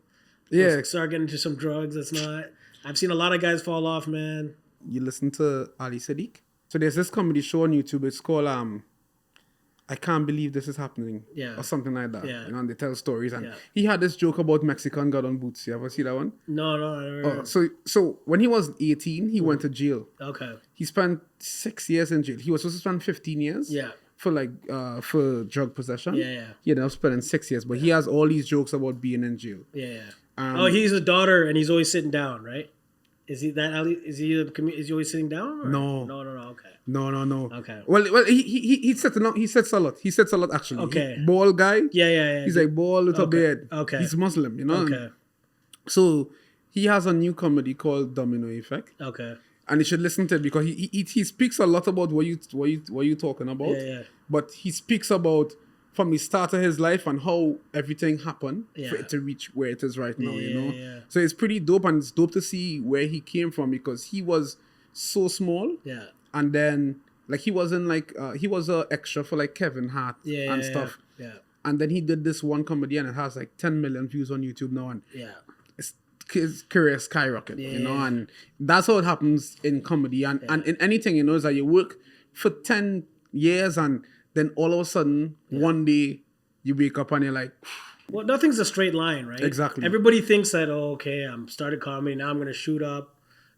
[SPEAKER 3] Yeah.
[SPEAKER 1] Start getting into some drugs that's not... I've seen a lot of guys fall off, man.
[SPEAKER 3] You listen to Ali Sadiq? So there's this comedy show on YouTube. It's called I Can't Believe This Is Happening.
[SPEAKER 1] Yeah.
[SPEAKER 3] Or something like that.
[SPEAKER 1] Yeah.
[SPEAKER 3] You know, and they tell stories. And he had this joke about Mexican got on boots. You ever see that one?
[SPEAKER 1] No, I never.
[SPEAKER 3] So when he was 18, he went to jail.
[SPEAKER 1] Okay.
[SPEAKER 3] He spent 6 years in jail. He was supposed to spend 15 years.
[SPEAKER 1] Yeah.
[SPEAKER 3] For drug possession.
[SPEAKER 1] Yeah.
[SPEAKER 3] He ended up spending 6 years. But he has all these jokes about being in jail.
[SPEAKER 1] Yeah. He's a daughter and he's always sitting down, right? Is he that? Is he always sitting down? Or?
[SPEAKER 3] No.
[SPEAKER 1] Okay.
[SPEAKER 3] No.
[SPEAKER 1] Okay.
[SPEAKER 3] Well, he sits a lot. He sits a lot actually.
[SPEAKER 1] Okay.
[SPEAKER 3] Bald guy.
[SPEAKER 1] Yeah.
[SPEAKER 3] He's like bald with a beard.
[SPEAKER 1] Okay.
[SPEAKER 3] He's Muslim, you know.
[SPEAKER 1] Okay.
[SPEAKER 3] So he has a new comedy called Domino Effect.
[SPEAKER 1] Okay.
[SPEAKER 3] And you should listen to it because he speaks a lot about what you talking about.
[SPEAKER 1] Yeah.
[SPEAKER 3] But he speaks about from the start of his life and how everything happened for it to reach where it is right now, you know?
[SPEAKER 1] Yeah.
[SPEAKER 3] So it's pretty dope, and it's dope to see where he came from because he was so small.
[SPEAKER 1] Yeah.
[SPEAKER 3] And then, like, he wasn't like, he was an extra for, like, Kevin Hart and stuff.
[SPEAKER 1] Yeah.
[SPEAKER 3] And then he did this one comedy and it has, like, 10 million views on YouTube now. And his career skyrocket, you know? And that's how it happens in comedy. And in anything, you know, is that you work for 10 years and then all of a sudden, one day, you wake up and you're like,
[SPEAKER 1] well, nothing's a straight line, right?
[SPEAKER 3] Exactly.
[SPEAKER 1] Everybody thinks that, oh, okay, I'm started comedy, now I'm gonna shoot up.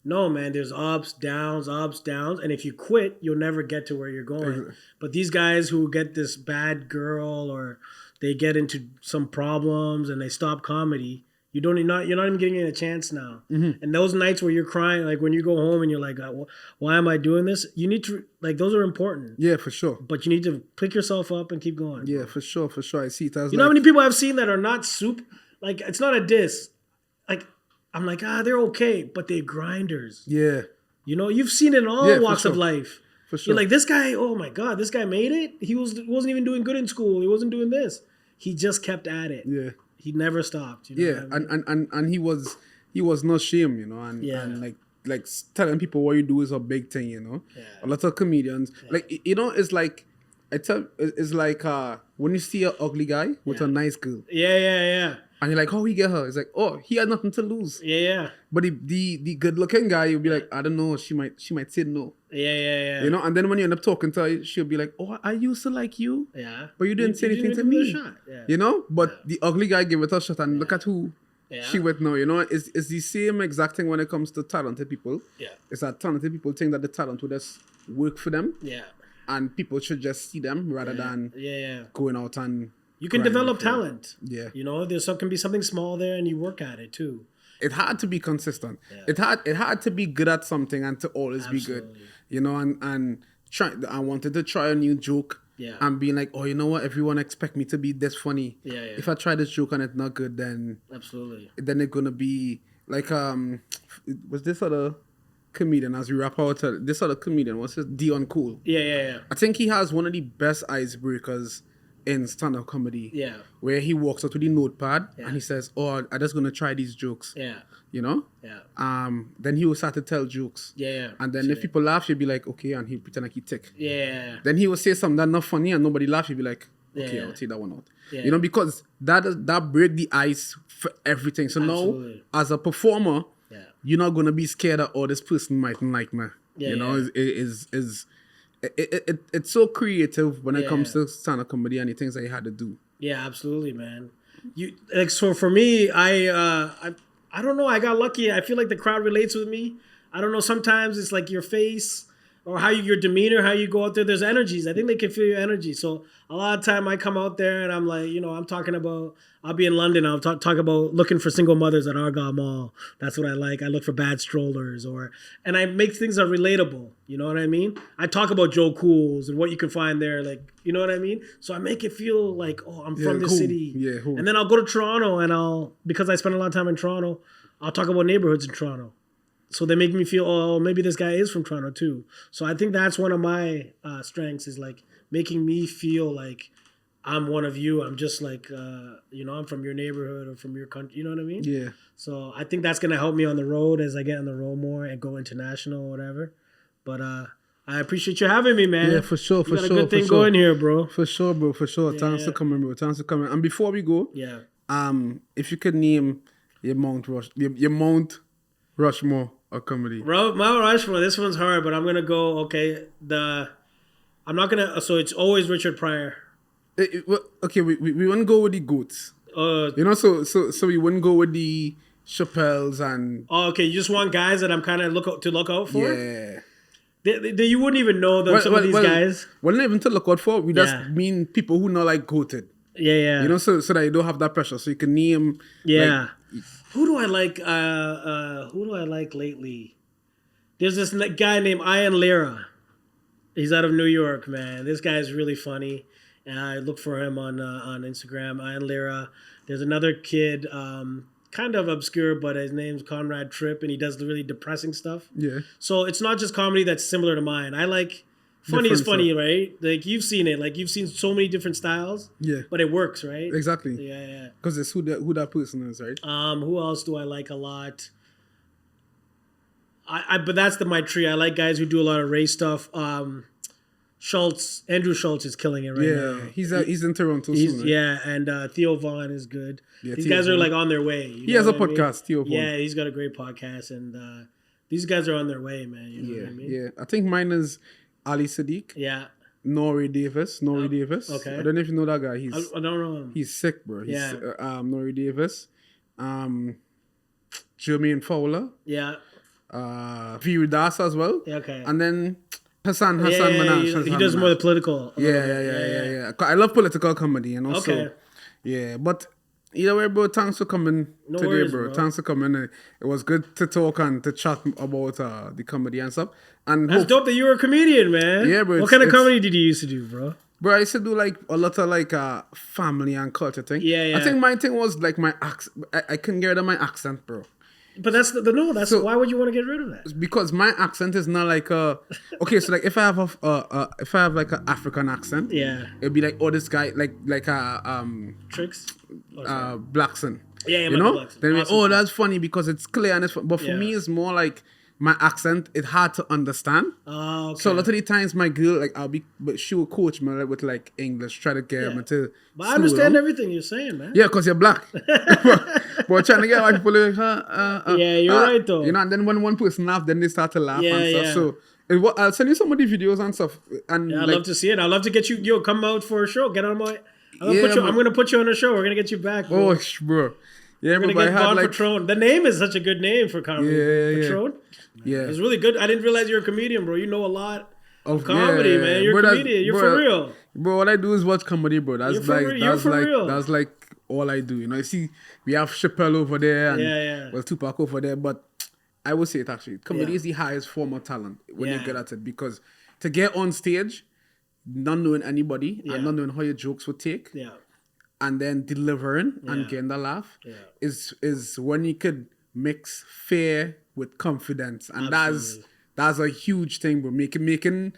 [SPEAKER 1] No, man, there's ups, downs, and if you quit, you'll never get to where you're going. But these guys who get this bad girl or they get into some problems and they stop comedy, you're not even getting a chance now. And those nights where you're crying, like when you go home and you're like, why am I doing this? You need to, like, those are important.
[SPEAKER 3] Yeah, for sure.
[SPEAKER 1] But you need to pick yourself up and keep going.
[SPEAKER 3] Yeah, for sure. I see it as
[SPEAKER 1] you know how many people I've seen that are not soup? Like, it's not a diss. Like, I'm like, they're okay, but they're grinders.
[SPEAKER 3] Yeah.
[SPEAKER 1] You know, you've seen it in all walks of life.
[SPEAKER 3] For sure.
[SPEAKER 1] You're like, this guy, oh my God, this guy made it. He wasn't even doing good in school. He wasn't doing this. He just kept at it.
[SPEAKER 3] Yeah.
[SPEAKER 1] He never stopped. You know
[SPEAKER 3] what I mean? and he was no shame, you know, and like telling people what you do is a big thing, you know. Yeah. A lot of comedians, like, you know, it's like it's like when you see an ugly guy with a nice girl.
[SPEAKER 1] Yeah.
[SPEAKER 3] And you're like, how he get her? It's like, oh, he had nothing to lose.
[SPEAKER 1] Yeah.
[SPEAKER 3] But the good looking guy, you'll be like, I don't know, she might say no.
[SPEAKER 1] Yeah.
[SPEAKER 3] You know, and then when you end up talking to her, she'll be like, oh, I used to like you.
[SPEAKER 1] Yeah.
[SPEAKER 3] But you didn't say anything to me. Yeah. You know? But the ugly guy gave it a shot and look at who she with now. You know, it's the same exact thing when it comes to talented people. Yeah. It's that talented people think that the talent will just work for them. Yeah. And people should just see them rather than going out and...
[SPEAKER 1] You can develop talent.
[SPEAKER 3] Yeah.
[SPEAKER 1] You know, can be something small there and you work at it too.
[SPEAKER 3] It had to be consistent. Yeah. It had to be good at something and to always be good. You know, and I wanted to try a new joke. Yeah. And being like, oh, you know what? Everyone expect me to be this funny. Yeah. If I try this joke and it's not good, then then it's gonna be like was this other comedian as we wrap out this other comedian, what's his Dion Cole?
[SPEAKER 1] Yeah.
[SPEAKER 3] I think he has one of the best icebreakers in stand-up comedy, where he walks up to the notepad and he says, "Oh, I'm just gonna try these jokes." Yeah, you know. Yeah. Then he will start to tell jokes. Yeah. And then if people laugh, he'll be like, "Okay," and he'll pretend like he tick. Yeah. Then he will say something that's not funny and nobody laugh. He'll be like, "Okay, I'll take that one out." Yeah. You know, because that break the ice for everything. So now, as a performer, you're not gonna be scared that, oh, this person mightn't like me. Yeah, you know, it's so creative when it comes to stand-up comedy and the things that you had to do. Yeah, absolutely, man. So for me, I don't know. I got lucky. I feel like the crowd relates with me. I don't know. Sometimes it's like your face or your demeanor, how you go out there. There's energies. I think they can feel your energy. So a lot of time I come out there and I'm like, you know, I'm talking about. I'll be in London. I'll talk about looking for single mothers at Argyle Mall. That's what I like. I look for bad strollers, and I make things that are relatable. You know what I mean? I talk about Joe Cools and what you can find there. Like, you know what I mean? So I make it feel like, oh, I'm from this city. Yeah, cool. And then I'll go to Toronto and because I spend a lot of time in Toronto, I'll talk about neighborhoods in Toronto. So they make me feel, oh, maybe this guy is from Toronto too. So I think that's one of my strengths is like making me feel like I'm one of you. I'm just like, you know, I'm from your neighborhood or from your country. You know what I mean? Yeah. So I think that's going to help me on the road as I get on the road more and go international or whatever. But I appreciate you having me, man. Yeah, for sure. You got a good thing going here, bro. For sure, bro. For sure. Yeah, Thanks for coming, bro. Thanks for coming. And before we go, if you could name your Mount Rushmore of comedy. Mount Rushmore. This one's hard, but I'm gonna go. Okay, I'm not gonna. So it's always Richard Pryor. Okay, we wouldn't go with the goats. You know, so we wouldn't go with the Chappelles and. Oh, okay. You just want guys that I'm kind of look out for. Yeah. You wouldn't even know some of these guys. Well, not even to look out for. We just mean people who not like goated. Yeah. You know, so that you don't have that pressure. So you can name. Yeah. Like, who do I like? Who do I like lately? There's this guy named Ian Lira. He's out of New York, man. This guy is really funny. I look for him on Instagram, Ian Lira. There's another kid, kind of obscure, but his name's Conrad Tripp, and he does the really depressing stuff. Yeah. So it's not just comedy that's similar to mine. I like funny is funny, right? Like you've seen it. Like you've seen so many different styles. Yeah. But it works, right? Exactly. Yeah. Because it's who that person is, right? Who else do I like a lot? But that's my tree. I like guys who do a lot of race stuff. Andrew Schultz is killing it right now. He's in Toronto soon. Right? Yeah, and Theo Vaughn is good. Yeah, these guys are like on their way. He has a podcast, Theo Vaughn. Yeah, he's got a great podcast, and these guys are on their way, man. You know what I mean? Yeah, I think mine is Ali Sadiq. Yeah. Nori Davis.
[SPEAKER 1] Okay.
[SPEAKER 3] I don't know if you know that guy.
[SPEAKER 1] I don't know him.
[SPEAKER 3] He's sick, bro. He's
[SPEAKER 1] Yeah.
[SPEAKER 3] Nori Davis. Jermaine Fowler.
[SPEAKER 1] Yeah.
[SPEAKER 3] Viru Das as well.
[SPEAKER 1] Yeah, okay.
[SPEAKER 3] And then Hassan
[SPEAKER 1] Yeah,
[SPEAKER 3] Minaj.
[SPEAKER 1] he does more the political.
[SPEAKER 3] Yeah. I love political comedy, you know.
[SPEAKER 1] Okay.
[SPEAKER 3] So, yeah, but either way, bro, thanks for coming today,
[SPEAKER 1] worries,
[SPEAKER 3] bro.
[SPEAKER 1] bro.
[SPEAKER 3] Thanks for coming. It was good to talk and to chat about the comedy and stuff. And
[SPEAKER 1] That's dope that you were a comedian, man.
[SPEAKER 3] Yeah, bro,
[SPEAKER 1] What kind of
[SPEAKER 3] it's-
[SPEAKER 1] comedy did you used to do, bro?
[SPEAKER 3] Bro, I used to do like a lot of like family and culture thing.
[SPEAKER 1] Yeah.
[SPEAKER 3] I think my thing was like my accent. I couldn't get rid of my accent, bro.
[SPEAKER 1] But that's that's
[SPEAKER 3] So-
[SPEAKER 1] why would you want to get rid of that?
[SPEAKER 3] Because my accent is not like okay, so like if I have like an African accent,
[SPEAKER 1] Yeah.
[SPEAKER 3] it'd be like, oh, this guy like
[SPEAKER 1] Tricks?
[SPEAKER 3] Blackson.
[SPEAKER 1] Yeah,
[SPEAKER 3] you know.
[SPEAKER 1] Michael Blackson.
[SPEAKER 3] Then we,
[SPEAKER 1] Awesome.
[SPEAKER 3] oh, that's funny because it's clear and it's fun. But for
[SPEAKER 1] Yeah.
[SPEAKER 3] me, it's more like my accent. It's hard to understand.
[SPEAKER 1] Oh, okay.
[SPEAKER 3] So a lot of the times, my girl but she will coach me like, with like English, try to get me to.
[SPEAKER 1] But I understand
[SPEAKER 3] school.
[SPEAKER 1] everything you're saying, man.
[SPEAKER 3] Yeah, because you're black. but trying to get white people like,
[SPEAKER 1] Yeah, you're right, though.
[SPEAKER 3] You know, and then when one person laughs, then they start to laugh
[SPEAKER 1] Yeah,
[SPEAKER 3] and stuff.
[SPEAKER 1] yeah.
[SPEAKER 3] So I'll send you some of the videos and stuff. And
[SPEAKER 1] Yeah, I'd
[SPEAKER 3] like,
[SPEAKER 1] love to see it. I'd love to get you. Yo, come out for a show. Get on my.
[SPEAKER 3] Yeah,
[SPEAKER 1] I'm gonna put you on a show. We're gonna get you back. Bro.
[SPEAKER 3] oh, bro. Yeah,
[SPEAKER 1] We're
[SPEAKER 3] but
[SPEAKER 1] gonna
[SPEAKER 3] I
[SPEAKER 1] get
[SPEAKER 3] had
[SPEAKER 1] Von
[SPEAKER 3] like,
[SPEAKER 1] Patron. The name is such a good name for comedy.
[SPEAKER 3] Yeah.
[SPEAKER 1] Patron.
[SPEAKER 3] yeah.
[SPEAKER 1] It's really good. I didn't realize you're a comedian, bro. You know a lot
[SPEAKER 3] Of
[SPEAKER 1] comedy, man. You're a
[SPEAKER 3] Bro,
[SPEAKER 1] comedian. You're
[SPEAKER 3] bro,
[SPEAKER 1] for real.
[SPEAKER 3] Bro, what I do is watch comedy, bro. That's
[SPEAKER 1] You're for real. You're for real.
[SPEAKER 3] that's like all I do. You know, you see, we have Chappelle over there and
[SPEAKER 1] Yeah.
[SPEAKER 3] well, Tupac over there, but I would say it actually. Comedy
[SPEAKER 1] Yeah.
[SPEAKER 3] is the highest form of talent when
[SPEAKER 1] Yeah.
[SPEAKER 3] you get at it because to get on stage, not knowing anybody
[SPEAKER 1] Yeah.
[SPEAKER 3] and not knowing how your jokes would take,
[SPEAKER 1] Yeah.
[SPEAKER 3] and then delivering and
[SPEAKER 1] Yeah.
[SPEAKER 3] getting the laugh
[SPEAKER 1] Yeah.
[SPEAKER 3] is when you could mix fear with confidence, and
[SPEAKER 1] Absolutely.
[SPEAKER 3] that's a huge thing, bro. Making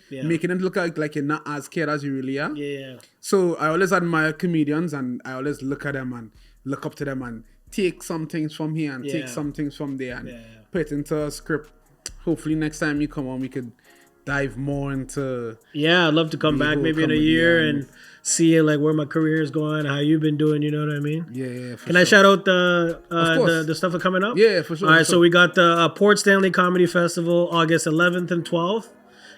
[SPEAKER 1] Yeah.
[SPEAKER 3] it look like you're not as scared as you really are.
[SPEAKER 1] Yeah.
[SPEAKER 3] So I always admire comedians, and I always look at them and look up to them and take some things from here and
[SPEAKER 1] Yeah.
[SPEAKER 3] take some things from there and
[SPEAKER 1] Yeah.
[SPEAKER 3] put it into a script. Hopefully next time you come on, we could dive more into.
[SPEAKER 1] Yeah, I'd love to come
[SPEAKER 3] The
[SPEAKER 1] back
[SPEAKER 3] whole
[SPEAKER 1] maybe in a
[SPEAKER 3] comedy
[SPEAKER 1] year
[SPEAKER 3] and-
[SPEAKER 1] and see like where my career is going, how you've been doing. You know what I mean?
[SPEAKER 3] Yeah. For
[SPEAKER 1] Can I
[SPEAKER 3] sure.
[SPEAKER 1] shout out the
[SPEAKER 3] course.
[SPEAKER 1] the stuff that's coming up?
[SPEAKER 3] Yeah, for sure.
[SPEAKER 1] All right,
[SPEAKER 3] for
[SPEAKER 1] so
[SPEAKER 3] sure.
[SPEAKER 1] we got the Port Stanley Comedy Festival, August 11th and 12th.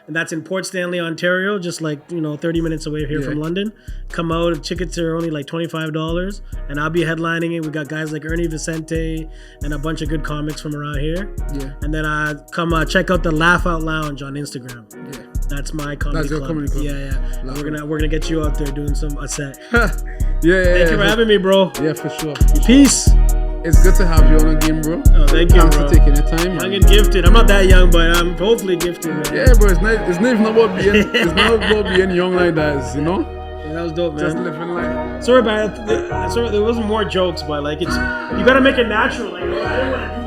[SPEAKER 1] And that's in Port Stanley, Ontario, just like, 30 minutes away here
[SPEAKER 3] Yeah.
[SPEAKER 1] from London. Come out. Tickets are only like $25. And I'll be headlining it. We got guys like Ernie Vicente and a bunch of good comics from around here.
[SPEAKER 3] Yeah.
[SPEAKER 1] And then come check out the Laugh Out Lounge on Instagram.
[SPEAKER 3] Yeah.
[SPEAKER 1] That's my comedy
[SPEAKER 3] That's your
[SPEAKER 1] club.
[SPEAKER 3] comedy club.
[SPEAKER 1] Yeah.
[SPEAKER 3] Laugh
[SPEAKER 1] We're gonna get you out there doing a set.
[SPEAKER 3] yeah.
[SPEAKER 1] Thank you for having me, bro.
[SPEAKER 3] Yeah, for sure.
[SPEAKER 1] Peace.
[SPEAKER 3] It's good to have you on again, bro.
[SPEAKER 1] Oh, thank you,
[SPEAKER 3] Thanks
[SPEAKER 1] bro.
[SPEAKER 3] for taking your time.
[SPEAKER 1] I
[SPEAKER 3] man.
[SPEAKER 1] get gifted. I'm not that young, but I'm hopefully gifted, man.
[SPEAKER 3] Yeah, bro. It's not even about being. It's not about being young like that. You know,
[SPEAKER 1] Yeah, that was dope,
[SPEAKER 3] just
[SPEAKER 1] man.
[SPEAKER 3] living life.
[SPEAKER 1] Sorry about it. Sorry, there wasn't more jokes, but like you gotta make it natural. Like I didn't want to do